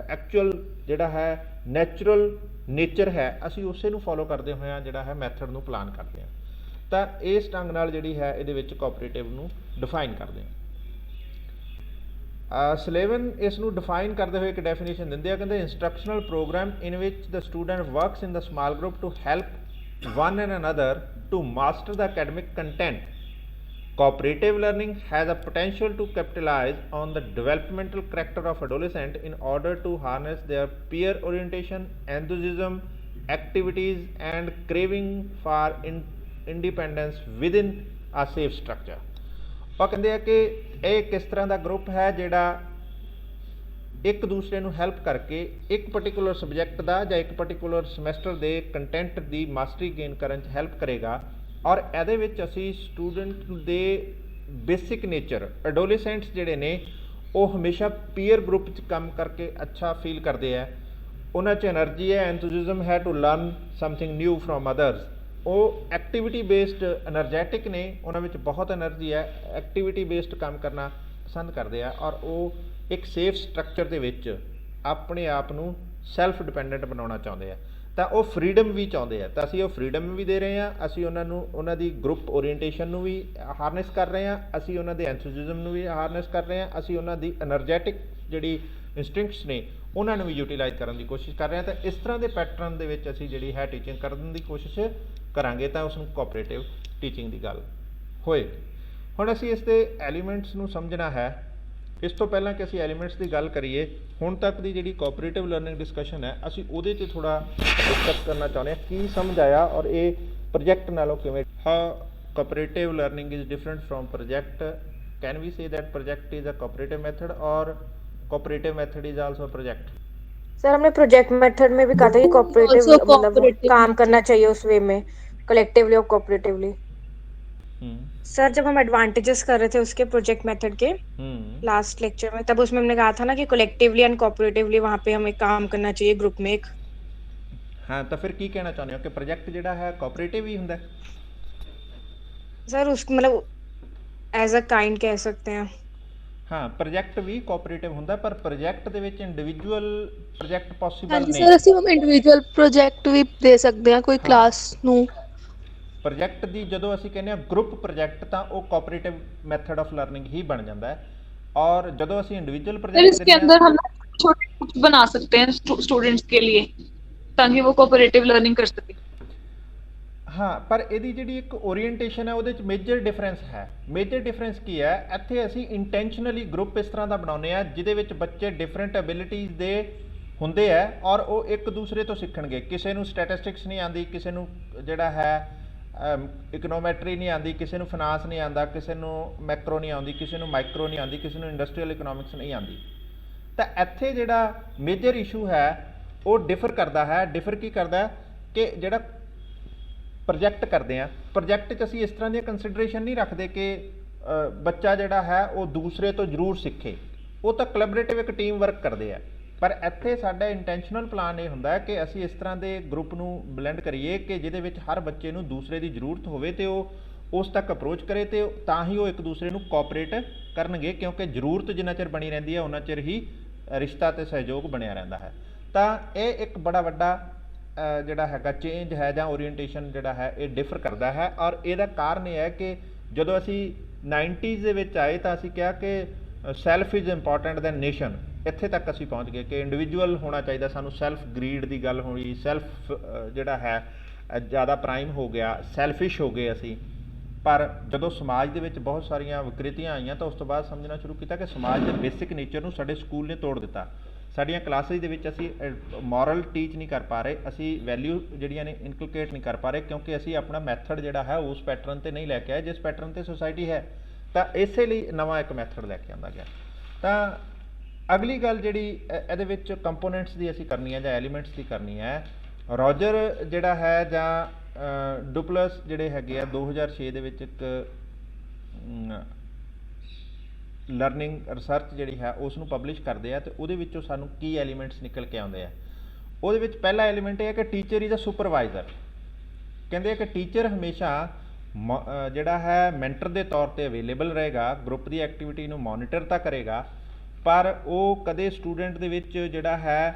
ਐਕਚੁਅਲ ਜਿਹੜਾ ਹੈ ਨੈਚੁਰਲ ਨੇਚਰ ਹੈ, ਅਸੀਂ ਉਸੇ ਨੂੰ ਫੋਲੋ ਕਰਦੇ ਹੋਇਆ ਜਿਹੜਾ ਹੈ ਮੈਥਡ ਨੂੰ ਪਲਾਨ ਕਰਦੇ ਹਾਂ। ਤਾਂ ਇਸ ਢੰਗ ਨਾਲ ਜਿਹੜੀ ਹੈ ਇਹਦੇ ਵਿੱਚ ਕੋਆਪਰੇਟਿਵ ਨੂੰ ਡਿਫਾਈਨ ਕਰਦੇ ਹਾਂ। ਸਲੇਵਨ ਇਸ ਨੂੰ ਡਿਫਾਈਨ ਕਰਦੇ ਹੋਏ ਇੱਕ ਡੈਫੀਨੇਸ਼ਨ ਦਿੰਦੇ ਆ, ਕਹਿੰਦੇ ਇੰਸਟਰਕਸ਼ਨਲ ਪ੍ਰੋਗਰਾਮ ਇਨ ਵਿਚ the student works in the small group to help one and another to master the academic content. Cooperative learning has a potential to capitalize on the developmental character of adolescent in order to harness their peer orientation, enthusiasm, activities and craving for independence within ਆ safe structure. ਉਹ ਕਹਿੰਦੇ ਆ ਕਿ ਇਹ ਕਿਸ ਤਰ੍ਹਾਂ ਦਾ group ਹੈ ਜਿਹੜਾ ਇੱਕ ਦੂਸਰੇ ਨੂੰ ਹੈਲਪ ਕਰਕੇ ਇੱਕ ਪਰਟੀਕੂਲਰ ਸਬਜੈਕਟ ਦਾ ਜਾਂ ਇੱਕ ਪਰਟੀਕੂਲਰ ਸਮੈਸਟਰ ਦੇ ਕੰਟੈਂਟ ਦੀ ਮਾਸਟਰੀ ਗੇਨ ਕਰਨ 'ਚ ਹੈਲਪ ਕਰੇਗਾ। ਔਰ ਇਹਦੇ ਵਿੱਚ ਅਸੀਂ ਸਟੂਡੈਂਟ ਦੇ ਬੇਸਿਕ ਨੇਚਰ, ਐਡੋਲੇਸੈਂਟਸ ਜਿਹੜੇ ਨੇ ਉਹ ਹਮੇਸ਼ਾ ਪੀਅਰ ਗਰੁੱਪ 'ਚ ਕੰਮ ਕਰਕੇ ਅੱਛਾ ਫੀਲ ਕਰਦੇ ਹੈ, ਉਹਨਾਂ 'ਚ ਐਨਰਜੀ ਹੈ, ਐਂਥੂਜ਼ਿਜ਼ਮ ਹੈ to learn something new from others. ਉਹ ਐਕਟੀਵਿਟੀ ਬੇਸਡ ਐਨਰਜੈਟਿਕ ਨੇ, ਉਹਨਾਂ ਵਿੱਚ ਬਹੁਤ ਐਨਰਜੀ ਹੈ, ਐਕਟੀਵਿਟੀ ਬੇਸਡ ਕੰਮ ਕਰਨਾ ਪਸੰਦ ਕਰਦੇ ਆ ਔਰ ਉਹ ਇੱਕ ਸੇਫ ਸਟਰਕਚਰ ਦੇ ਵਿੱਚ ਆਪਣੇ ਆਪ ਨੂੰ ਸੈਲਫ ਡਿਪੈਂਡੈਂਟ ਬਣਾਉਣਾ ਚਾਹੁੰਦੇ ਆ। ਤਾਂ ਉਹ ਫਰੀਡਮ ਵੀ ਚਾਹੁੰਦੇ ਆ, ਤਾਂ ਅਸੀਂ ਉਹ ਫਰੀਡਮ ਵੀ ਦੇ ਰਹੇ ਹਾਂ, ਅਸੀਂ ਉਹਨਾਂ ਨੂੰ ਉਹਨਾਂ ਦੀ ਗਰੁੱਪ ਓਰੀਐਂਟੇਸ਼ਨ ਨੂੰ ਵੀ ਹਾਰਨੈਸ ਕਰ ਰਹੇ ਹਾਂ, ਅਸੀਂ ਉਹਨਾਂ ਦੇ ਐਂਥੂਜ਼ਿਜ਼ਮ ਨੂੰ ਵੀ ਹਾਰਨੈਸ ਕਰ ਰਹੇ ਹਾਂ, ਅਸੀਂ ਉਹਨਾਂ ਦੀ ਐਨਰਜੈਟਿਕ ਜਿਹੜੀ ਇੰਸਟਿੰਕਟਸ ਨੇ ਉਹਨਾਂ ਨੂੰ ਵੀ ਯੂਟੀਲਾਈਜ਼ ਕਰਨ ਦੀ ਕੋਸ਼ਿਸ਼ ਕਰ ਰਹੇ ਹਾਂ। ਤਾਂ ਇਸ ਤਰ੍ਹਾਂ ਦੇ ਪੈਟਰਨ ਦੇ ਵਿੱਚ ਅਸੀਂ ਜਿਹੜੀ ਹੈ ਟੀਚਿੰਗ ਕਰਨ ਦੀ ਕੋਸ਼ਿਸ਼ ਕਰਾਂਗੇ ਤਾਂ ਉਸ ਨੂੰ ਕੋਆਪਰੇਟਿਵ ਟੀਚਿੰਗ ਦੀ ਗੱਲ ਹੋਏਗੀ। ਹੁਣ ਅਸੀਂ ਇਸ ਦੇ ਐਲੀਮੈਂਟਸ ਨੂੰ ਸਮਝਣਾ ਹੈ। ਇਸ ਤੋਂ ਪਹਿਲਾਂ ਕਿ ਅਸੀਂ ਐਲੀਮੈਂਟਸ ਦੀ ਗੱਲ ਕਰੀਏ, ਹੁਣ ਤੱਕ ਦੀ ਜਿਹੜੀ ਕੋਆਪਰੇਟਿਵ ਲਰਨਿੰਗ ਡਿਸਕਸ਼ਨ ਹੈ ਅਸੀਂ ਉਹਦੇ 'ਚ ਥੋੜ੍ਹਾ ਡਿਸਕਸ ਕਰਨਾ ਚਾਹੁੰਦੇ ਹਾਂ, ਕੀ ਸਮਝ ਆਇਆ ਔਰ ਇਹ ਪ੍ਰੋਜੈਕਟ ਨਾਲੋਂ ਕਿਵੇਂ। How cooperative learning is different from project. Can we say that project is a cooperative method और cooperative method is also project? Sir हमने प्रोजेक्ट मेथड में भी कहा था कि कोऑपरेटिव Also मतलब cooperative काम method. करना चाहिए उस वे में, कलेक्टिवली और कोऑपरेटिवली। सर जब हम एडवांटेजेस कर रहे थे उसके प्रोजेक्ट मेथड के लास्ट लेक्चर में, तब उसमें हमने कहा था ना कि कलेक्टिवली एंड कोऑपरेटिवली वहाँ पे हमें काम करना चाहिए ग्रुप में एक। हाँ, तो फिर की कहना चाਹੁੰਦੇ ਹੋ ਕਿ ਪ੍ਰੋਜੈਕਟ ਜਿਹੜਾ ਹੈ ਕੋਆਪਰੇਟਿਵ ਹੀ ਹੁੰਦਾ ਹੈ? सर उस मतलब एज अ काइंड कह सकते हैं। ਹਾਂ, ਪ੍ਰੋਜੈਕਟ ਵੀ ਕੋਆਪਰੇਟਿਵ ਹੁੰਦਾ ਪਰ ਪ੍ਰੋਜੈਕਟ ਦੇ ਵਿੱਚ ਇੰਡੀਵਿਜੂਅਲ ਪ੍ਰੋਜੈਕਟ ਪੋਸੀਬਲ ਹਾਂਜੀ ਨੇ। ਸਰ, ਅਸੀਂ ਇੰਡੀਵਿਜੂਅਲ ਪ੍ਰੋਜੈਕਟ ਵੀ ਦੇ ਸਕਦੇ ਹਾਂ ਕੋਈ ਕਲਾਸ ਨੂੰ। ਪ੍ਰੋਜੈਕਟ ਦੀ ਜਦੋਂ ਅਸੀਂ ਕਹਿੰਦੇ ਹਾਂ ਗਰੁੱਪ ਪ੍ਰੋਜੈਕਟ ਤਾਂ ਉਹ ਕੋਆਪਰੇਟਿਵ ਮੈਥਡ ਆਫ ਲਰਨਿੰਗ ਹੀ ਬਣ ਜਾਂਦਾ ਹੈ। और ਜਦੋਂ ਅਸੀਂ इंडिविजुअल सर प्रोजेक्ट इसके अंदर हम छोटे ग्रुप्स बना सकते हैं स्टूडेंट्स के लिए ताकि वो कोऑपरेटिव लर्निंग कर सके। ਹਾਂ, ਪਰ ਇਹਦੀ ਜਿਹੜੀ ਇੱਕ ਓਰੀਐਂਟੇਸ਼ਨ ਹੈ ਉਹਦੇ 'ਚ ਮੇਜਰ ਡਿਫਰੈਂਸ ਹੈ। ਮੇਜਰ ਡਿਫਰੈਂਸ ਕੀ ਹੈ? ਇੱਥੇ ਅਸੀਂ ਇੰਟੈਂਸ਼ਨਲੀ ਗਰੁੱਪ ਇਸ ਤਰ੍ਹਾਂ ਦਾ ਬਣਾਉਂਦੇ ਆ ਜਿਹਦੇ ਵਿੱਚ ਬੱਚੇ ਡਿਫਰੈਂਟ ਐਬਿਲਿਟੀਜ਼ ਦੇ ਹੁੰਦੇ ਆ ਔਰ ਉਹ ਇੱਕ ਦੂਸਰੇ ਤੋਂ ਸਿੱਖਣਗੇ। ਕਿਸੇ ਨੂੰ ਸਟੈਟਿਸਟਿਕਸ ਨਹੀਂ ਆਉਂਦੀ, ਕਿਸੇ ਨੂੰ ਜਿਹੜਾ ਹੈ ਇਕਨੋਮੈਟਰੀ ਨਹੀਂ ਆਉਂਦੀ, ਕਿਸੇ ਨੂੰ ਫਾਈਨਾਂਸ ਨਹੀਂ ਆਉਂਦਾ, ਕਿਸੇ ਨੂੰ ਮੈਕਰੋ ਨਹੀਂ ਆਉਂਦੀ, ਕਿਸੇ ਨੂੰ ਮਾਈਕਰੋ ਨਹੀਂ ਆਉਂਦੀ, ਕਿਸੇ ਨੂੰ ਇੰਡਸਟਰੀਅਲ ਇਕਨੋਮਿਕਸ ਨਹੀਂ ਆਉਂਦੀ। ਤਾਂ ਇੱਥੇ ਜਿਹੜਾ ਮੇਜਰ ਇਸ਼ੂ ਹੈ ਉਹ ਡਿਫਰ ਕਰਦਾ ਹੈ। ਡਿਫਰ ਕੀ ਕਰਦਾ ਕਿ ਜਿਹੜਾ ਪ੍ਰੋਜੈਕਟ ਕਰਦੇ ਆ, ਪ੍ਰੋਜੈਕਟ 'ਚ ਅਸੀਂ ਇਸ ਤਰ੍ਹਾਂ ਦੀਆਂ ਕੰਸੀਡਰੇਸ਼ਨ ਨਹੀਂ ਰੱਖਦੇ ਕਿ ਬੱਚਾ ਜਿਹੜਾ ਹੈ ਉਹ ਦੂਸਰੇ ਤੋਂ ਜ਼ਰੂਰ ਸਿੱਖੇ, ਉਹ ਤਾਂ ਕੋਲੈਬੋਰੇਟਿਵ ਇੱਕ ਟੀਮ ਵਰਕ ਕਰਦੇ ਆ। ਪਰ ਇੱਥੇ ਸਾਡਾ ਇੰਟੈਂਸ਼ਨਲ ਪਲਾਨ ਇਹ ਹੁੰਦਾ ਕਿ ਅਸੀਂ ਇਸ ਤਰ੍ਹਾਂ ਦੇ ਗਰੁੱਪ ਨੂੰ ਬਲੈਂਡ ਕਰੀਏ ਕਿ ਜਿਹਦੇ ਵਿੱਚ ਹਰ ਬੱਚੇ ਨੂੰ ਦੂਸਰੇ ਦੀ ਜ਼ਰੂਰਤ ਹੋਵੇ ਅਤੇ ਉਹ ਉਸ ਤੱਕ ਅਪਰੋਚ ਕਰੇ ਅਤੇ ਤਾਂ ਹੀ ਉਹ ਇੱਕ ਦੂਸਰੇ ਨੂੰ ਕੋਆਪਰੇਟ ਕਰਨਗੇ, ਕਿਉਂਕਿ ਜ਼ਰੂਰਤ ਜਿੰਨਾ ਚਿਰ ਬਣੀ ਰਹਿੰਦੀ ਹੈ ਉਹਨਾਂ ਚਿਰ ਹੀ ਰਿਸ਼ਤਾ ਅਤੇ ਸਹਿਯੋਗ ਬਣਿਆ ਰਹਿੰਦਾ ਹੈ। ਤਾਂ ਇਹ ਇੱਕ ਬੜਾ ਵੱਡਾ ਜਿਹੜਾ ਹੈਗਾ ਚੇਂਜ ਹੈ ਜਾਂ ਓਰੀਐਂਟੇਸ਼ਨ ਜਿਹੜਾ ਹੈ ਇਹ ਡਿਫਰ ਕਰਦਾ ਹੈ। ਔਰ ਇਹਦਾ ਕਾਰਨ ਇਹ ਹੈ ਕਿ ਜਦੋਂ ਅਸੀਂ 90s ਦੇ ਵਿੱਚ ਆਏ ਤਾਂ ਅਸੀਂ ਕਿਹਾ ਕਿ self is important than nation. ਇੱਥੇ ਤੱਕ ਅਸੀਂ ਪਹੁੰਚ ਗਏ ਕਿ ਇੰਡੀਵਿਜੂਅਲ ਹੋਣਾ ਚਾਹੀਦਾ ਸਾਨੂੰ, ਸੈਲਫ ਗਰੀਡ ਦੀ ਗੱਲ ਹੋਈ, ਸੈਲਫ ਜਿਹੜਾ ਹੈ ਜ਼ਿਆਦਾ ਪ੍ਰਾਈਮ ਹੋ ਗਿਆ, ਸੈਲਫਿਸ਼ ਹੋ ਗਏ ਅਸੀਂ। ਪਰ ਜਦੋਂ ਸਮਾਜ ਦੇ ਵਿੱਚ ਬਹੁਤ ਸਾਰੀਆਂ ਵਿਕ੍ਰਿਤੀਆਂ ਆਈਆਂ ਤਾਂ ਉਸ ਤੋਂ ਬਾਅਦ ਸਮਝਣਾ ਸ਼ੁਰੂ ਕੀਤਾ ਕਿ ਸਮਾਜ ਦੇ ਬੇਸਿਕ ਨੇਚਰ ਨੂੰ ਸਾਡੇ ਸਕੂਲ ਨੇ ਤੋੜ ਦਿੱਤਾ। ਸਾਡੀਆਂ ਕਲਾਸਿਸ ਦੇ ਵਿੱਚ ਅਸੀਂ ਮੋਰਲ ਟੀਚ ਨਹੀਂ ਕਰ ਪਾ ਰਹੇ, ਅਸੀਂ ਵੈਲਿਊ ਜਿਹੜੀਆਂ ਨੇ ਇਨਕਲਕੇਟ ਨਹੀਂ ਕਰ ਪਾ ਰਹੇ, ਕਿਉਂਕਿ ਅਸੀਂ ਆਪਣਾ ਮੈਥਡ ਜਿਹੜਾ ਹੈ ਉਸ ਪੈਟਰਨ 'ਤੇ ਨਹੀਂ ਲੈ ਕੇ ਆਏ ਜਿਸ ਪੈਟਰਨ 'ਤੇ ਸੁਸਾਇਟੀ ਹੈ। ਤਾਂ ਇਸੇ ਲਈ ਨਵਾਂ ਇੱਕ ਮੈਥਡ ਲੈ ਕੇ ਆਉਂਦਾ ਗਿਆ। ਤਾਂ ਅਗਲੀ ਗੱਲ ਜਿਹੜੀ ਇਹਦੇ ਵਿੱਚ ਕੰਪੋਨੈਂਟਸ ਦੀ ਅਸੀਂ ਕਰਨੀ ਹੈ ਜਾਂ ਐਲੀਮੈਂਟਸ ਦੀ ਕਰਨੀ ਹੈ, ਰੋਜਰ ਜਿਹੜਾ ਹੈ ਜਾਂ ਡੁਪਲਸ ਜਿਹੜੇ ਹੈਗੇ ਆ 2006 ਦੇ ਵਿੱਚ ਇੱਕ ਲਰਨਿੰਗ ਰਿਸਰਚ ਜਿਹੜੀ ਹੈ ਉਸ ਨੂੰ ਪਬਲਿਸ਼ ਕਰਦੇ ਆ ਅਤੇ ਉਹਦੇ ਵਿੱਚੋਂ ਸਾਨੂੰ ਕੀ ਐਲੀਮੈਂਟਸ ਨਿਕਲ ਕੇ ਆਉਂਦੇ ਆ। ਉਹਦੇ ਵਿੱਚ ਪਹਿਲਾ ਐਲੀਮੈਂਟ ਇਹ ਹੈ ਕਿ ਟੀਚਰ ਇਜ਼ ਅ ਸੁਪਰਵਾਈਜ਼ਰ। ਕਹਿੰਦੇ ਆ ਕਿ ਟੀਚਰ ਹਮੇਸ਼ਾ ਜਿਹੜਾ ਹੈ ਮੈਂਟਰ ਦੇ ਤੌਰ 'ਤੇ ਅਵੇਲੇਬਲ ਰਹੇਗਾ, ਗਰੁੱਪ ਦੀ ਐਕਟੀਵਿਟੀ ਨੂੰ ਮੋਨੀਟਰ ਤਾਂ ਕਰੇਗਾ ਪਰ ਉਹ ਕਦੇ ਸਟੂਡੈਂਟ ਦੇ ਵਿੱਚ ਜਿਹੜਾ ਹੈ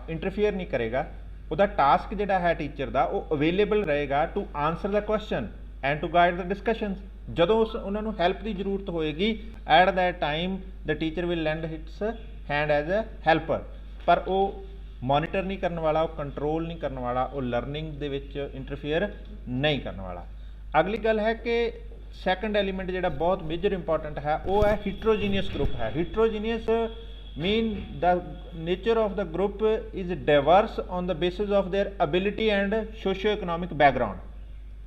ਇੰਟਰਫੀਅਰ ਨਹੀਂ ਕਰੇਗਾ। ਉਹਦਾ ਟਾਸਕ ਜਿਹੜਾ ਹੈ ਟੀਚਰ ਦਾ ਉਹ ਅਵੇਲੇਬਲ ਰਹੇਗਾ to answer the question and to guide the discussions. ਜਦੋਂ ਉਹਨਾਂ ਨੂੰ ਹੈਲਪ ਦੀ ਜ਼ਰੂਰਤ ਹੋਏਗੀ at that time the teacher will lend his hand as a helper. ਪਰ ਉਹ ਮੋਨੀਟਰ ਨਹੀਂ ਕਰਨ ਵਾਲਾ, ਉਹ ਕੰਟਰੋਲ ਨਹੀਂ ਕਰਨ ਵਾਲਾ, ਉਹ ਲਰਨਿੰਗ ਦੇ ਵਿੱਚ ਇੰਟਰਫੀਅਰ ਨਹੀਂ ਕਰਨ ਵਾਲਾ। ਅਗਲੀ ਗੱਲ ਹੈ ਕਿ ਸੈਕੰਡ ਐਲੀਮੈਂਟ ਜਿਹੜਾ ਬਹੁਤ ਮੇਜਰ ਇੰਪੋਰਟੈਂਟ ਹੈ ਉਹ ਹੈ ਹੀਟਰੋਜੀਨੀਅਸ ਗਰੁੱਪ ਹੈ। ਹੀਟਰੋਜੀਨੀਅਸ mean the nature of the group is diverse on the basis of their ability and socio-economic background।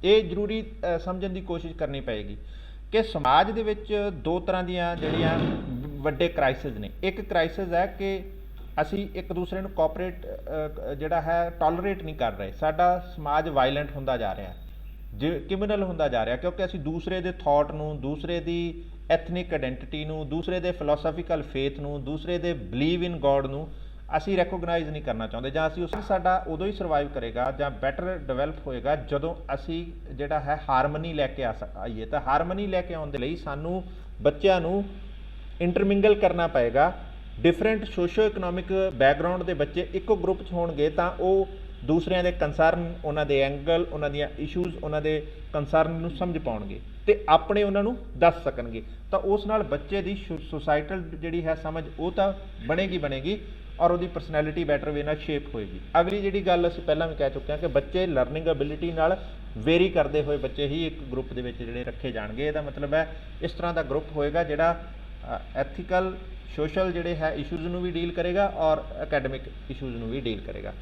ਇਹ ਜ਼ਰੂਰੀ ਸਮਝਣ ਦੀ ਕੋਸ਼ਿਸ਼ ਕਰਨੀ ਪਏਗੀ ਕਿ ਸਮਾਜ ਦੇ ਵਿੱਚ ਦੋ ਤਰ੍ਹਾਂ ਦੀਆਂ ਜਿਹੜੀਆਂ ਵੱਡੇ ਕ੍ਰਾਈਸਿਸ ਨੇ। ਇੱਕ ਕ੍ਰਾਈਸਿਸ ਹੈ ਕਿ ਅਸੀਂ ਇੱਕ ਦੂਸਰੇ ਨੂੰ ਕੋਆਪਰੇਟ ਜਿਹੜਾ ਹੈ ਟੋਲਰੇਟ ਨਹੀਂ ਕਰ ਰਹੇ, ਸਾਡਾ ਸਮਾਜ ਵਾਇਲੈਂਟ ਹੁੰਦਾ ਜਾ ਰਿਹਾ, ਕ੍ਰਿਮੀਨਲ ਹੁੰਦਾ ਜਾ ਰਿਹਾ, ਕਿਉਂਕਿ ਅਸੀਂ ਦੂਸਰੇ ਦੇ ਥਾਟ ਨੂੰ, ਦੂਸਰੇ ਦੀ ਐਥਨਿਕ ਆਇਡੈਂਟੀਟੀ ਨੂੰ, ਦੂਸਰੇ ਦੇ ਫਿਲੋਸਫੀਕਲ ਫੇਥ ਨੂੰ, ਦੂਸਰੇ ਦੇ ਬਲੀਵ ਇਨ ਗੋਡ ਨੂੰ ਅਸੀਂ ਰੈਕੋਗਨਾਈਜ਼ ਨਹੀਂ ਕਰਨਾ ਚਾਹੁੰਦੇ, ਜਾਂ ਅਸੀਂ ਉਸ ਸਾਡਾ ਉਦੋਂ ਹੀ ਸਰਵਾਈਵ ਕਰੇਗਾ ਜਾਂ ਬੈਟਰ ਡਿਵੈਲਪ ਹੋਏਗਾ ਜਦੋਂ ਅਸੀਂ ਜਿਹੜਾ ਹੈ ਹਾਰਮਨੀ ਲੈ ਕੇ ਆਈਏ। ਤਾਂ ਹਾਰਮਨੀ ਲੈ ਕੇ ਆਉਣ ਦੇ ਲਈ ਸਾਨੂੰ ਬੱਚਿਆਂ ਨੂੰ ਇੰਟਰਮਿੰਗਲ ਕਰਨਾ ਪਏਗਾ। ਡਿਫਰੈਂਟ ਸੋਸ਼ੋ ਇਕਨੋਮਿਕ ਬੈਕਗਰਾਊਂਡ ਦੇ ਬੱਚੇ ਇੱਕੋ ਗਰੁੱਪ 'ਚ ਹੋਣਗੇ ਤਾਂ ਉਹ ਦੂਸਰਿਆਂ ਦੇ ਕੰਸਰਨ, ਉਹਨਾਂ ਦੇ ਐਂਗਲ, ਉਹਨਾਂ ਦੀਆਂ ਇਸ਼ੂਜ਼, ਉਹਨਾਂ ਦੇ ਕੰਸਰਨ ਨੂੰ ਸਮਝ ਪਾਉਣਗੇ ਅਤੇ ਆਪਣੇ ਉਹਨਾਂ ਨੂੰ ਦੱਸ ਸਕਣਗੇ। ਤਾਂ ਉਸ ਨਾਲ ਬੱਚੇ ਦੀ ਸੁਸਾਇਟਲ ਜਿਹੜੀ ਹੈ ਸਮਝ ਉਹ ਤਾਂ ਬਣੇਗੀ ਔਰ ਉਹਦੀ ਪਰਸਨੈਲਿਟੀ ਬੈਟਰ ਵੇ ਨਾਲ ਸ਼ੇਪ ਹੋਏਗੀ। ਅਗਲੀ ਜਿਹੜੀ ਗੱਲ ਅਸੀਂ ਪਹਿਲਾਂ ਵੀ ਕਹਿ ਚੁੱਕੇ ਹਾਂ ਕਿ ਬੱਚੇ ਲਰਨਿੰਗ ਐਬਿਲਿਟੀ ਨਾਲ ਵੇਰੀ ਕਰਦੇ ਹੋਏ ਬੱਚੇ ਹੀ ਇੱਕ ਗਰੁੱਪ ਦੇ ਵਿੱਚ ਜਿਹੜੇ ਰੱਖੇ ਜਾਣਗੇ। ਇਹਦਾ ਮਤਲਬ ਹੈ ਇਸ ਤਰ੍ਹਾਂ ਦਾ ਗਰੁੱਪ ਹੋਏਗਾ ਜਿਹੜਾ ਐਥੀਕਲ, ਸੋਸ਼ਲ ਜਿਹੜੇ ਹੈ ਇਸ਼ੂਜ਼ ਨੂੰ ਵੀ ਡੀਲ ਕਰੇਗਾ ਔਰ ਅਕੈਡਮਿਕ ਇਸ਼ੂਜ਼ ਨੂੰ ਵੀ ਡੀਲ ਕਰੇਗਾ।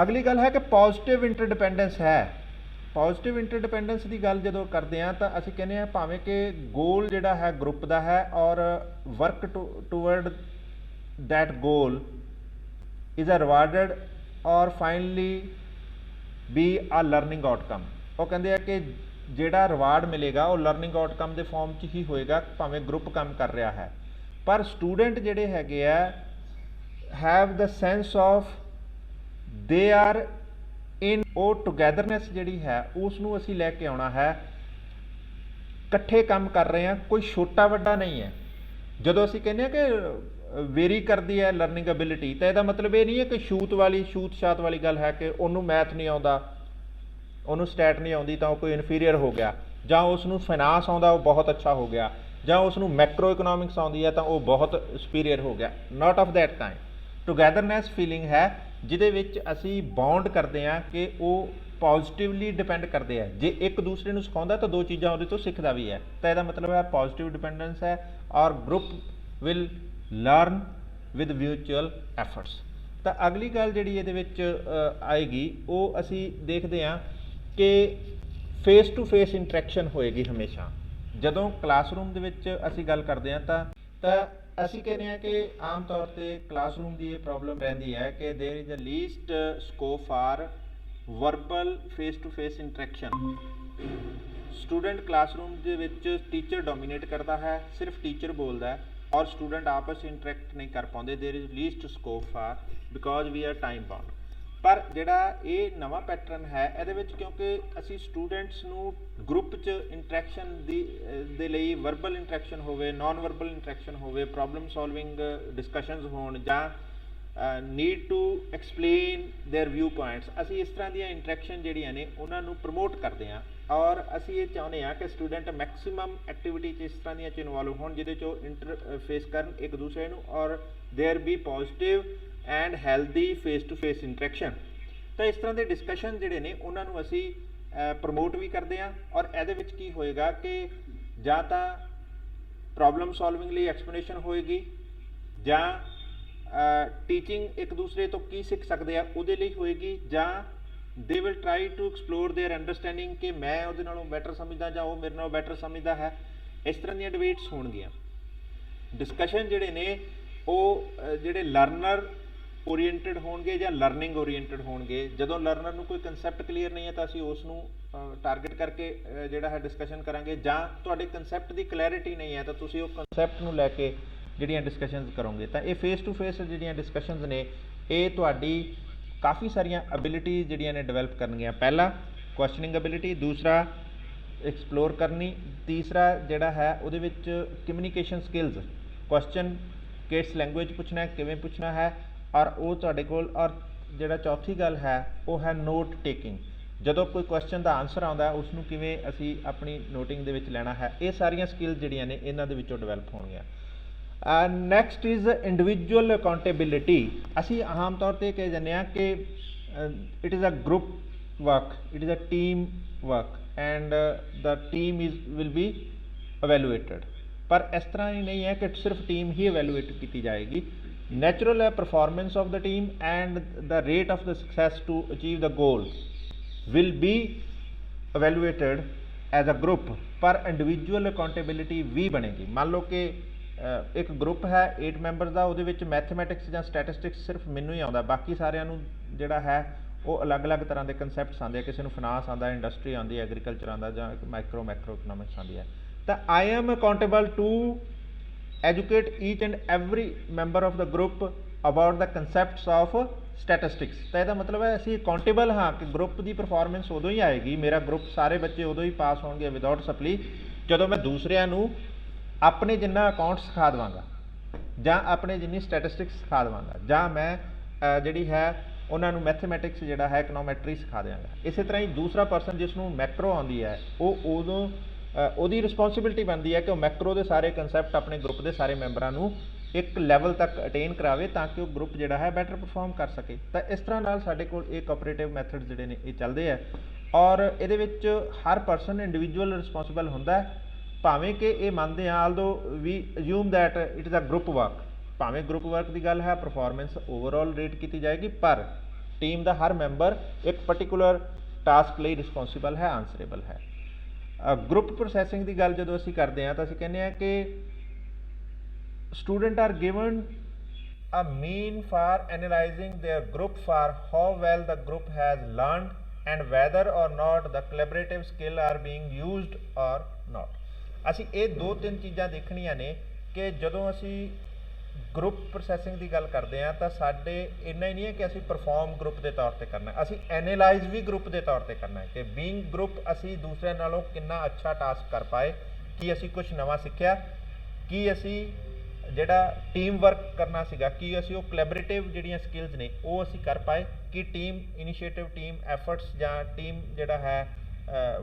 ਅਗਲੀ ਗੱਲ ਹੈ ਕਿ ਪੋਜ਼ਿਟਿਵ ਇੰਟਰਡਿਪੈਂਡੈਂਸ ਹੈ। ਪੋਜ਼ਿਟਿਵ ਇੰਟਰਡਿਪੈਂਡੈਂਸ ਦੀ ਗੱਲ ਜਦੋਂ ਕਰਦੇ ਹਾਂ ਤਾਂ ਅਸੀਂ ਕਹਿੰਦੇ ਹਾਂ ਭਾਵੇਂ ਕਿ ਗੋਲ ਜਿਹੜਾ ਹੈ ਗਰੁੱਪ ਦਾ ਹੈ ਔਰ work toward that goal is a rewarded or finally be a learning outcome। ਉਹ ਕਹਿੰਦੇ ਆ ਕਿ ਜਿਹੜਾ ਰਿਵਾਰਡ ਮਿਲੇਗਾ ਉਹ ਲਰਨਿੰਗ ਆਊਟਕਮ ਦੇ ਫਾਰਮ 'ਚ ਹੀ ਹੋਏਗਾ ਭਾਵੇਂ ਗਰੁੱਪ ਕੰਮ ਕਰ ਰਿਹਾ ਹੈ। ਪਰ ਸਟੂਡੈਂਟ ਜਿਹੜੇ ਹੈਗੇ ਆ have the sense of they are in, ਉਹ ਟੁਗੈਦਰਨੈਸ ਜਿਹੜੀ ਹੈ ਉਸ ਨੂੰ ਅਸੀਂ ਲੈ ਕੇ ਆਉਣਾ ਹੈ। ਇਕੱਠੇ ਕੰਮ ਕਰ ਰਹੇ ਹਾਂ, ਕੋਈ ਛੋਟਾ ਵੱਡਾ ਨਹੀਂ ਹੈ। ਜਦੋਂ ਅਸੀਂ ਕਹਿੰਦੇ ਹਾਂ ਕਿ ਵੇਰੀ ਕਰਦੀ ਹੈ ਲਰਨਿੰਗ ਐਬਿਲਿਟੀ ਤਾਂ ਇਹਦਾ ਮਤਲਬ ਇਹ ਨਹੀਂ ਹੈ ਕਿ ਛੂਤ ਛਾਤ ਵਾਲੀ ਗੱਲ ਹੈ ਕਿ ਉਹਨੂੰ ਮੈਥ ਨਹੀਂ ਆਉਂਦਾ, ਉਹਨੂੰ ਸਟੈਟ ਨਹੀਂ ਆਉਂਦੀ ਤਾਂ ਉਹ ਕੋਈ ਇਨਫੀਰੀਅਰ ਹੋ ਗਿਆ, ਜਾਂ ਉਸ ਨੂੰ ਫਾਈਨਾਂਸ ਆਉਂਦਾ ਉਹ ਬਹੁਤ ਅੱਛਾ ਹੋ ਗਿਆ, ਜਾਂ ਉਸ ਨੂੰ ਮੈਕਰੋ ਇਕਨੋਮਿਕਸ ਆਉਂਦੀ ਹੈ ਤਾਂ ਉਹ ਬਹੁਤ ਸੁਪੀਰੀਅਰ ਹੋ ਗਿਆ। ਨਾਟ ਆਫ ਦੈਟ ਕਾਈਂਡ। ਟੁਗੈਦਰਨੈਸ ਫੀਲਿੰਗ ਹੈ ਜਿਹਦੇ ਵਿੱਚ ਅਸੀਂ ਬੌਂਡ ਕਰਦੇ ਹਾਂ ਕਿ ਉਹ ਪੋਜ਼ਿਟਿਵਲੀ ਡਿਪੈਂਡ ਕਰਦੇ ਆ। ਜੇ ਇੱਕ ਦੂਸਰੇ ਨੂੰ ਸਿਖਾਉਂਦਾ ਤਾਂ ਦੋ ਚੀਜ਼ਾਂ ਉਹਦੇ ਤੋਂ ਸਿੱਖਦਾ ਵੀ ਹੈ। ਤਾਂ ਇਹਦਾ ਮਤਲਬ ਹੈ ਪੋਜ਼ਿਟਿਵ ਡਿਪੈਂਡੈਂਸ ਹੈ ਔਰ group will learn with mutual efforts. ਤਾਂ ਅਗਲੀ ਗੱਲ ਜਿਹੜੀ ਇਹਦੇ ਵਿੱਚ ਆਏਗੀ ਉਹ ਅਸੀਂ ਦੇਖਦੇ ਹਾਂ ਕਿ ਫੇਸ ਟੂ ਫੇਸ ਇੰਟਰੈਕਸ਼ਨ ਹੋਏਗੀ ਹਮੇਸ਼ਾ। ਜਦੋਂ ਕਲਾਸਰੂਮ ਦੇ ਵਿੱਚ ਅਸੀਂ ਗੱਲ ਕਰਦੇ ਹਾਂ ਤਾਂ ਅਸੀਂ ਕਹਿੰਦੇ ਹਾਂ ਕਿ ਆਮ ਤੌਰ 'ਤੇ ਕਲਾਸਰੂਮ ਦੀ ਇਹ ਪ੍ਰੋਬਲਮ ਰਹਿੰਦੀ ਹੈ ਕਿ there is a least scope for verbal face to face interaction. Student classroom ਦੇ ਵਿੱਚ ਟੀਚਰ ਡੋਮੀਨੇਟ ਕਰਦਾ ਹੈ, ਸਿਰਫ ਟੀਚਰ ਬੋਲਦਾ ਹੈ ਔਰ ਸਟੂਡੈਂਟ ਆਪਸ 'ਚ ਇੰਟਰੈਕਟ ਨਹੀਂ ਕਰ ਪਾਉਂਦੇ। There is least scope for because we are time bound. ਪਰ ਜਿਹੜਾ ਇਹ ਨਵਾਂ ਪੈਟਰਨ ਹੈ ਇਹਦੇ ਵਿੱਚ ਕਿਉਂਕਿ ਅਸੀਂ ਸਟੂਡੈਂਟਸ ਨੂੰ ਗਰੁੱਪ 'ਚ ਇੰਟਰੈਕਸ਼ਨ ਦੇ ਲਈ ਵਰਬਲ ਇੰਟਰੈਕਸ਼ਨ ਹੋਵੇ, ਨਾਨ ਵਰਬਲ ਇੰਟਰੈਕਸ਼ਨ ਹੋਵੇ, ਪ੍ਰੋਬਲਮ ਸੋਲਵਿੰਗ ਡਿਸਕਸ਼ਨਸ ਹੋਣ ਜਾਂ need to explain their view points, ਅਸੀਂ ਇਸ ਤਰ੍ਹਾਂ ਦੀਆਂ ਇੰਟਰੈਕਸ਼ਨ ਜਿਹੜੀਆਂ ਨੇ ਉਹਨਾਂ ਨੂੰ ਪ੍ਰਮੋਟ ਕਰਦੇ ਹਾਂ ਔਰ ਅਸੀਂ ਇਹ ਚਾਹੁੰਦੇ ਹਾਂ ਕਿ ਸਟੂਡੈਂਟ ਮੈਕਸਿਮਮ ਐਕਟੀਵਿਟੀ 'ਚ ਇਸ ਤਰ੍ਹਾਂ ਦੀਆਂ 'ਚ ਇਨਵੋਲਵ ਹੋਣ ਜਿਹਦੇ 'ਚ ਉਹ ਇੰਟਰਫੇਸ ਕਰਨ ਇੱਕ ਦੂਸਰੇ ਨੂੰ ਔਰ there be positive and healthy face to face interaction. ਤਾਂ ਇਸ ਤਰ੍ਹਾਂ ਦੇ ਡਿਸਕਸ਼ਨ ਜਿਹੜੇ ਨੇ ਉਹਨਾਂ ਨੂੰ ਅਸੀਂ ਪ੍ਰਮੋਟ ਵੀ ਕਰਦੇ ਹਾਂ ਔਰ ਇਹਦੇ ਵਿੱਚ ਕੀ ਹੋਏਗਾ ਕਿ ਜਾਂ ਤਾਂ ਪ੍ਰੋਬਲਮ ਸੋਲਵਿੰਗ ਲਈ ਐਕਸਪਲੇਨੇਸ਼ਨ ਹੋਏਗੀ ਜਾਂ ਟੀਚਿੰਗ ਇੱਕ ਦੂਸਰੇ ਤੋਂ ਕੀ ਸਿੱਖ ਸਕਦੇ ਆ ਉਹਦੇ ਲਈ ਹੋਏਗੀ, ਜਾਂ they will try to explore their understanding ਕਿ ਮੈਂ ਉਹਦੇ ਨਾਲੋਂ ਬੈਟਰ ਸਮਝਦਾ ਜਾਂ ਉਹ ਮੇਰੇ ਨਾਲੋਂ ਬੈਟਰ ਸਮਝਦਾ ਹੈ। ਇਸ ਤਰ੍ਹਾਂ ਦੀਆਂ ਡਿਬੇਟਸ ਹੋਣਗੀਆਂ। ਡਿਸਕਸ਼ਨ ਜਿਹੜੇ ਨੇ ਉਹ ਜਿਹੜੇ ਲਰਨਰ ਓਰੀਐਂਟਡ ਹੋਣਗੇ ਜਾਂ ਲਰਨਿੰਗ ਓਰੀਐਂਟਡ ਹੋਣਗੇ। ਜਦੋਂ ਲਰਨਰ ਨੂੰ ਕੋਈ ਕਨਸੈਪਟ ਕਲੀਅਰ ਨਹੀਂ ਹੈ ਤਾਂ ਅਸੀਂ ਉਸ ਨੂੰ ਟਾਰਗੇਟ ਕਰਕੇ ਜਿਹੜਾ ਹੈ ਡਿਸਕਸ਼ਨ ਕਰਾਂਗੇ, ਜਾਂ ਤੁਹਾਡੇ ਕਨਸੈਪਟ ਦੀ ਕਲੈਰਿਟੀ ਨਹੀਂ ਹੈ ਤਾਂ ਤੁਸੀਂ ਉਹ ਕਨਸੈਪਟ ਨੂੰ ਲੈ ਕੇ ਜਿਹੜੀਆਂ ਡਿਸਕਸ਼ਨਸ ਕਰੋਗੇ। ਤਾਂ ਇਹ ਫੇਸ ਟੂ ਫੇਸ ਜਿਹੜੀਆਂ ਡਿਸਕਸ਼ਨਸ ਨੇ ਇਹ ਤੁਹਾਡੀ ਕਾਫੀ ਸਾਰੀਆਂ ਐਬਿਲਿਟੀਜ਼ ਜਿਹੜੀਆਂ ਨੇ ਡਿਵੈਲਪ ਕਰਨਗੀਆਂ। ਪਹਿਲਾ ਕੁਐਸਚਨਿੰਗ ਐਬਿਲਿਟੀ, ਦੂਸਰਾ ਐਕਸਪਲੋਰ ਕਰਨੀ, ਤੀਸਰਾ ਜਿਹੜਾ ਹੈ ਉਹਦੇ ਵਿੱਚ ਕਮਿਊਨੀਕੇਸ਼ਨ ਸਕਿੱਲਸ, ਕੁਐਸਚਨ ਕਿਸ ਲੈਂਗੁਏਜ ਪੁੱਛਣਾ, ਕਿਵੇਂ ਪੁੱਛਣਾ ਹੈ ਔਰ ਉਹ ਤੁਹਾਡੇ ਕੋਲ, ਔਰ ਜਿਹੜਾ ਚੌਥੀ ਗੱਲ ਹੈ ਉਹ ਹੈ ਨੋਟ ਟੇਕਿੰਗ। ਜਦੋਂ ਕੋਈ ਕੁਐਸਚਨ ਦਾ ਆਨਸਰ ਆਉਂਦਾ ਉਸ ਨੂੰ ਕਿਵੇਂ ਅਸੀਂ ਆਪਣੀ ਨੋਟਿੰਗ ਦੇ ਵਿੱਚ ਲੈਣਾ ਹੈ। ਇਹ ਸਾਰੀਆਂ ਸਕਿੱਲਸ ਜਿਹੜੀਆਂ ਨੇ ਇਹਨਾਂ ਦੇ ਵਿੱਚੋਂ ਡਿਵੈਲਪ ਹੋਣਗੀਆਂ। Next is individual accountability. ਅਸੀਂ ਆਮ ਤੌਰ 'ਤੇ ਕਹਿ ਜਾਂਦੇ ਹਾਂ ਕਿ it is a group work, it is a team work and the team will be evaluated. ਪਰ ਇਸ ਤਰ੍ਹਾਂ ਹੀ ਨਹੀਂ ਹੈ ਕਿ ਸਿਰਫ ਟੀਮ ਹੀ ਇਵੈਲੂਏਟ ਕੀਤੀ ਜਾਏਗੀ। ਨੈਚੁਰਲ ਹੈ performance of the team and the rate of the success to achieve the goal will be evaluated as a group, पर इंडिविजुअल अकाउंटेबिलिटी भी बनेगी। मान लो कि एक ग्रुप है 8 ਮੈਂਬਰਸ ਦਾ, ਉਹਦੇ ਵਿੱਚ ਮੈਥਮੈਟਿਕਸ ਜਾਂ ਸਟੈਟਿਸਟਿਕਸ ਸਿਰਫ ਮੈਨੂੰ ਹੀ ਆਉਂਦਾ, ਬਾਕੀ ਸਾਰਿਆਂ ਨੂੰ ਜਿਹੜਾ ਹੈ ਉਹ ਅਲੱਗ-ਅਲੱਗ ਤਰ੍ਹਾਂ ਦੇ ਕਨਸੈਪਟਸ ਆਉਂਦੇ ਆ, ਕਿਸੇ ਨੂੰ ਫਾਈਨਾਂਸ ਆਉਂਦਾ, ਇੰਡਸਟਰੀ ਆਉਂਦੀ ਹੈ, ਐਗਰੀਕਲਚਰ ਆਉਂਦਾ, ਜਾਂ ਮਾਈਕਰੋ ਇਕਨੋਮਿਕਸ ਆਉਂਦੀ ਹੈ। ਤਾਂ I am accountable to educate each and every member of the group about the concepts of statistics। ਤਾਂ ਇਹਦਾ ਮਤਲਬ ਹੈ ਅਸੀਂ ਅਕਾਊਂਟੇਬਲ ਹਾਂ ਕਿ ਗਰੁੱਪ ਦੀ ਪਰਫਾਰਮੈਂਸ ਉਦੋਂ ਹੀ ਆਏਗੀ, ਮੇਰਾ ਗਰੁੱਪ ਸਾਰੇ ਬੱਚੇ ਉਦੋਂ ਹੀ ਪਾਸ ਹੋਣਗੇ ਵਿਦਆਊਟ ਸਪਲੀ, ਜਦੋਂ ਮੈਂ ਦੂਸਰਿਆਂ ਨੂੰ ਆਪਣੇ ਜਿੰਨਾ ਅਕਾਊਂਟ ਸਿਖਾ ਦੇਵਾਂਗਾ ਜਾਂ ਆਪਣੇ ਜਿੰਨੀ ਸਟੈਟਿਸਟਿਕਸ ਸਿਖਾ ਦੇਵਾਂਗਾ, ਜਾਂ ਮੈਂ ਜਿਹੜੀ ਹੈ ਉਹਨਾਂ ਨੂੰ ਮੈਥਮੈਟਿਕਸ ਜਿਹੜਾ ਹੈ ਇਕਨੋਮੈਟਰੀ ਸਿਖਾ ਦਿਆਂਗਾ। ਇਸੇ ਤਰ੍ਹਾਂ ਹੀ ਦੂਸਰਾ ਪਰਸਨ ਜਿਸ ਨੂੰ ਮੈਕਰੋ ਆਉਂਦੀ ਹੈ ਉਹ ਉਦੋਂ ਉਹਦੀ ਰਿਸਪੌਂਸਿਬਿਲਿਟੀ ਬਣਦੀ ਹੈ ਕਿ ਉਹ ਮੈਕਰੋ ਦੇ ਸਾਰੇ ਕਨਸੈਪਟ ਆਪਣੇ ਗਰੁੱਪ ਦੇ ਸਾਰੇ ਮੈਂਬਰਾਂ ਨੂੰ ਇੱਕ ਲੈਵਲ ਤੱਕ ਅਟੇਨ ਕਰਾਵੇ ਤਾਂ ਕਿ ਉਹ ਗਰੁੱਪ ਜਿਹੜਾ ਹੈ ਬੈਟਰ ਪਰਫਾਰਮ ਕਰ ਸਕੇ। ਤਾਂ ਇਸ ਤਰ੍ਹਾਂ ਨਾਲ ਸਾਡੇ ਕੋਲ ਇਹ ਕੋਆਪਰੇਟਿਵ ਮੈਥਡਸ ਜਿਹੜੇ ਨੇ ਇਹ ਚੱਲਦੇ ਆ, ਔਰ ਇਹਦੇ ਵਿੱਚ ਹਰ ਪਰਸਨ ਇੰਡੀਵਿਜੂਅਲ ਰਿਸਪੌਂਸਿਬਲ ਹੁੰਦਾ ਹੈ, ਭਾਵੇਂ ਕਿ ਇਹ ਮੰਨਦੇ ਹਾਂ although we assume that it is a group work, ਭਾਵੇਂ ਗਰੁੱਪ ਵਰਕ ਦੀ ਗੱਲ ਹੈ, ਪਰਫਾਰਮੈਂਸ ਓਵਰਆਲ ਰੇਟ ਕੀਤੀ ਜਾਏਗੀ, ਪਰ ਟੀਮ ਦਾ ਹਰ ਮੈਂਬਰ ਇੱਕ ਪਰਟੀਕੂਲਰ ਟਾਸਕ ਲਈ ਰਿਸਪੌਂਸਿਬਲ ਹੈ, ਆਂਸਰੇਬਲ ਹੈ। ਗਰੁੱਪ ਪ੍ਰੋਸੈਸਿੰਗ ਦੀ ਗੱਲ ਜਦੋਂ ਅਸੀਂ ਕਰਦੇ ਹਾਂ ਤਾਂ ਅਸੀਂ ਕਹਿੰਦੇ ਹਾਂ ਕਿ student are given a mean for analysing their group for how well the group has learned and whether or not the collaborative skill are being used or not. ਅਸੀਂ ਇਹ 2-3 ਚੀਜ਼ਾਂ ਦੇਖਣੀਆਂ ਨੇ ਕਿ ਜਦੋਂ ਅਸੀਂ ਗਰੁੱਪ ਪ੍ਰੋਸੈਸਿੰਗ ਦੀ ਗੱਲ ਕਰਦੇ ਹਾਂ ਤਾਂ ਸਾਡੇ ਇੰਨਾ ਹੀ ਨਹੀਂ ਹੈ ਕਿ ਅਸੀਂ ਪਰਫਾਰਮ ਗਰੁੱਪ ਦੇ ਤੌਰ 'ਤੇ ਕਰਨਾ, ਅਸੀਂ ਐਨਾਲਾਈਜ਼ ਵੀ ਗਰੁੱਪ ਦੇ ਤੌਰ 'ਤੇ ਕਰਨਾ ਹੈ ਕਿ ਬੀਇੰਗ ਗਰੁੱਪ ਅਸੀਂ ਦੂਸਰਿਆਂ ਨਾਲੋਂ ਕਿੰਨਾ ਅੱਛਾ ਟਾਸਕ ਕਰ ਪਾਏ, ਕੀ ਅਸੀਂ ਕੁਝ ਨਵਾਂ ਸਿੱਖਿਆ, ਕੀ ਅਸੀਂ ਜਿਹੜਾ ਟੀਮ ਵਰਕ ਕਰਨਾ ਸੀਗਾ, ਕੀ ਅਸੀਂ ਉਹ ਕੋਲੈਬੋਰੇਟਿਵ ਜਿਹੜੀਆਂ ਸਕਿੱਲਸ ਨੇ ਉਹ ਅਸੀਂ ਕਰ ਪਾਏ, ਕਿ ਟੀਮ ਇਨੀਸ਼ੀਏਟਿਵ, ਟੀਮ ਐਫਰਟਸ ਜਾਂ ਟੀਮ ਜਿਹੜਾ ਹੈ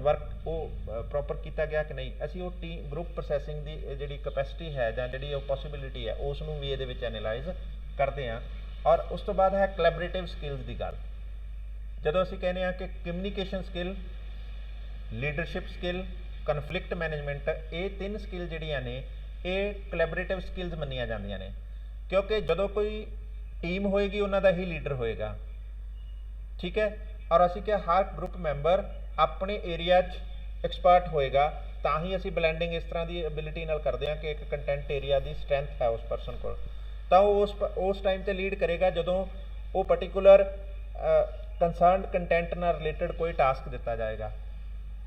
ਵਰਕ ਉਹ ਪ੍ਰੋਪਰ ਕੀਤਾ ਗਿਆ ਕਿ ਨਹੀਂ। ਅਸੀਂ ਉਹ ਟੀਮ ਗਰੁੱਪ ਪ੍ਰੋਸੈਸਿੰਗ ਦੀ ਜਿਹੜੀ ਕਪੈਸਿਟੀ ਹੈ ਜਾਂ ਜਿਹੜੀ ਉਹ ਪੋਸੀਬਿਲਿਟੀ ਹੈ ਉਸ ਨੂੰ ਵੀ ਇਹਦੇ ਵਿੱਚ ਐਨਾਲਾਈਜ਼ ਕਰਦੇ ਹਾਂ। ਔਰ ਉਸ ਤੋਂ ਬਾਅਦ ਹੈ ਕੋਲੈਬੋਰੇਟਿਵ ਸਕਿੱਲਸ ਦੀ ਗੱਲ। ਜਦੋਂ ਅਸੀਂ ਕਹਿੰਦੇ ਹਾਂ ਕਿ communication skill, leadership skill, conflict management, ਇਹ 3 ਸਕਿੱਲ ਜਿਹੜੀਆਂ ਨੇ ਇਹ ਕੋਲੈਬੋਰੇਟਿਵ ਸਕਿੱਲਸ ਮੰਨੀਆਂ ਜਾਂਦੀਆਂ ਨੇ, ਕਿਉਂਕਿ ਜਦੋਂ ਕੋਈ ਟੀਮ ਹੋਏਗੀ ਉਹਨਾਂ ਦਾ ਹੀ ਲੀਡਰ ਹੋਏਗਾ, ਠੀਕ ਹੈ। ਔਰ ਅਸੀਂ ਕਿਹਾ ਹਰ ਗਰੁੱਪ ਮੈਂਬਰ ਆਪਣੇ ਏਰੀਆ 'ਚ ਐਕਸਪਰਟ ਹੋਏਗਾ, ਤਾਂ ਹੀ ਅਸੀਂ ਬਲੈਂਡਿੰਗ ਇਸ ਤਰ੍ਹਾਂ ਦੀ ਐਬਿਲਿਟੀ ਨਾਲ ਕਰਦੇ ਹਾਂ ਕਿ ਇੱਕ ਕੰਟੈਂਟ ਏਰੀਆ ਦੀ ਸਟਰੈਂਥ ਹੈ ਉਸ ਪਰਸਨ ਕੋਲ, ਤਾਂ ਉਹ ਉਸ ਟਾਈਮ 'ਤੇ ਲੀਡ ਕਰੇਗਾ ਜਦੋਂ ਉਹ ਪਰਟੀਕੂਲਰ ਕੰਸਰਨਡ ਕੰਟੈਂਟ ਨਾਲ ਰਿਲੇਟਡ ਕੋਈ ਟਾਸਕ ਦਿੱਤਾ ਜਾਏਗਾ,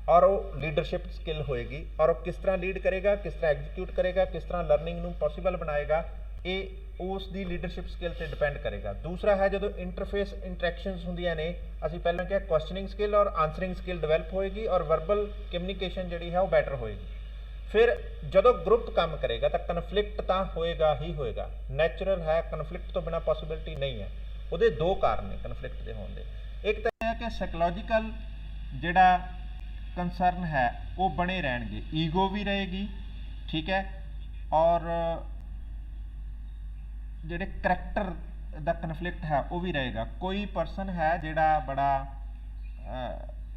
ਔਰ ਉਹ ਲੀਡਰਸ਼ਿਪ ਸਕਿੱਲ ਹੋਏਗੀ, ਔਰ ਉਹ ਕਿਸ ਤਰ੍ਹਾਂ ਲੀਡ ਕਰੇਗਾ, ਕਿਸ ਤਰ੍ਹਾਂ ਐਗਜ਼ੀਕਿਊਟ ਕਰੇਗਾ, ਕਿਸ ਤਰ੍ਹਾਂ ਲਰਨਿੰਗ ਨੂੰ ਪੋਸੀਬਲ ਬਣਾਏਗਾ, ਇਹ ਉਸ ਦੀ ਲੀਡਰਸ਼ਿਪ ਸਕਿੱਲ 'ਤੇ ਡਿਪੈਂਡ ਕਰੇਗਾ। ਦੂਸਰਾ ਹੈ ਜਦੋਂ ਇੰਟਰਫੇਸ ਇੰਟਰੈਕਸ਼ਨਸ ਹੁੰਦੀਆਂ ਨੇ, ਅਸੀਂ ਪਹਿਲਾਂ ਕਿਹਾ ਕੁਐਸਚਨਿੰਗ ਸਕਿੱਲ ਔਰ ਆਨਸਰਿੰਗ ਸਕਿੱਲ ਡਿਵੈਲਪ ਹੋਏਗੀ, ਔਰ ਵਰਬਲ ਕਮਿਊਨੀਕੇਸ਼ਨ ਜਿਹੜੀ ਹੈ ਉਹ ਬੈਟਰ ਹੋਏਗੀ। ਫਿਰ ਜਦੋਂ ਗਰੁੱਪ ਕੰਮ ਕਰੇਗਾ ਤਾਂ ਕਨਫਲਿਕਟ ਤਾਂ ਹੋਏਗਾ ਹੀ ਹੋਏਗਾ, ਨੈਚੁਰਲ ਹੈ, ਕਨਫਲਿਕਟ ਤੋਂ ਬਿਨਾਂ ਪੋਸੀਬਿਲਿਟੀ ਨਹੀਂ ਹੈ। ਉਹਦੇ 2 ਕਾਰਨ ਨੇ ਕਨਫਲਿਕਟ ਦੇ ਹੋਣ ਦੇ, ਇੱਕ ਤਾਂ ਇਹ ਹੈ ਕਿ ਸਾਈਕੋਲੋਜੀਕਲ ਜਿਹੜਾ ਕੰਸਰਨ ਹੈ ਉਹ ਬਣੇ ਰਹਿਣਗੇ, ਈਗੋ ਵੀ ਰਹੇਗੀ, ਠੀਕ ਹੈ, ਔਰ ਜਿਹੜੇ ਕਰੈਕਟਰ ਦਾ ਕਨਫਲਿਕਟ ਹੈ ਉਹ ਵੀ ਰਹੇਗਾ। ਕੋਈ ਪਰਸਨ ਹੈ ਜਿਹੜਾ ਬੜਾ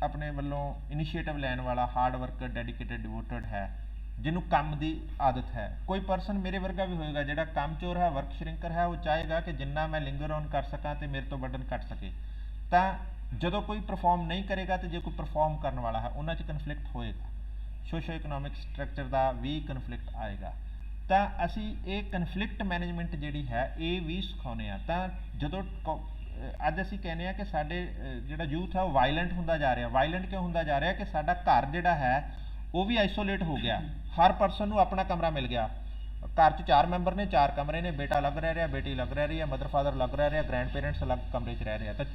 ਆਪਣੇ ਵੱਲੋਂ ਇਨੀਸ਼ੀਏਟਿਵ ਲੈਣ ਵਾਲਾ, ਹਾਰਡ ਵਰਕਰ, ਡੈਡੀਕੇਟਡ, ਡਿਵੋਟਡ ਹੈ, ਜਿਹਨੂੰ ਕੰਮ ਦੀ ਆਦਤ ਹੈ। ਕੋਈ ਪਰਸਨ ਮੇਰੇ ਵਰਗਾ ਵੀ ਹੋਏਗਾ ਜਿਹੜਾ ਕੰਮ ਚੋਰ ਹੈ, ਵਰਕ ਸ਼ਰਿੰਕਰ ਹੈ, ਉਹ ਚਾਹੇਗਾ ਕਿ ਜਿੰਨਾ ਮੈਂ ਲਿੰਗਰ ਔਨ ਕਰ ਸਕਾਂ ਤੇ ਮੇਰੇ ਤੋਂ ਬਰਡਨ ਘੱਟ ਸਕੇ। ਤਾਂ ਜਦੋਂ ਕੋਈ ਪਰਫਾਰਮ ਨਹੀਂ ਕਰੇਗਾ ਤੇ ਜੇ ਕੋਈ ਪਰਫਾਰਮ ਕਰਨ ਵਾਲਾ ਹੈ ਉਹਨਾਂ 'ਚ ਕਨਫਲਿਕਟ ਹੋਏਗਾ, ਸੋਸ਼ੋ ਇਕਨੋਮਿਕ ਸਟਰਕਚਰ ਦਾ ਵੀ ਕਨਫਲਿਕਟ ਆਏਗਾ। ਤਾਂ ਅਸੀਂ ਇਹ ਕਨਫਲਿਕਟ ਮੈਨੇਜਮੈਂਟ ਜਿਹੜੀ ਹੈ ਇਹ ਵੀ ਸਿਖਾਉਂਦੇ ਹਾਂ। ਤਾਂ ਜਦੋਂ ਅੱਜ ਅਸੀਂ ਕਹਿੰਦੇ ਹਾਂ ਕਿ ਸਾਡੇ ਜਿਹੜਾ ਯੂਥ ਹੈ ਉਹ ਵਾਇਲੈਂਟ ਹੁੰਦਾ ਜਾ ਰਿਹਾ। ਵਾਇਲੈਂਟ ਕਿਉਂ ਹੁੰਦਾ ਜਾ ਰਿਹਾ ਕਿ ਸਾਡਾ ਘਰ ਜਿਹੜਾ ਹੈ ਉਹ ਵੀ ਆਈਸੋਲੇਟ ਹੋ ਗਿਆ, ਹਰ ਪਰਸਨ ਨੂੰ ਆਪਣਾ ਕਮਰਾ ਮਿਲ ਗਿਆ। ਘਰ 'ਚ 4 ਮੈਂਬਰ ਨੇ, 4 ਕਮਰੇ ਨੇ, ਬੇਟਾ ਅਲੱਗ ਰਹਿ ਰਿਹਾ, ਬੇਟੀ ਅਲੱਗ ਰਹਿ ਰਹੀ ਹੈ, ਮਦਰ ਫਾਦਰ ਅਲੱਗ ਰਹਿ ਰਿਹਾ, ਗ੍ਰੈਂਡ ਪੇਰੈਂਟਸ ਅਲੱਗ ਕਮਰੇ 'ਚ ਰਹਿ ਰਹੇ ਆ। ਤਾਂ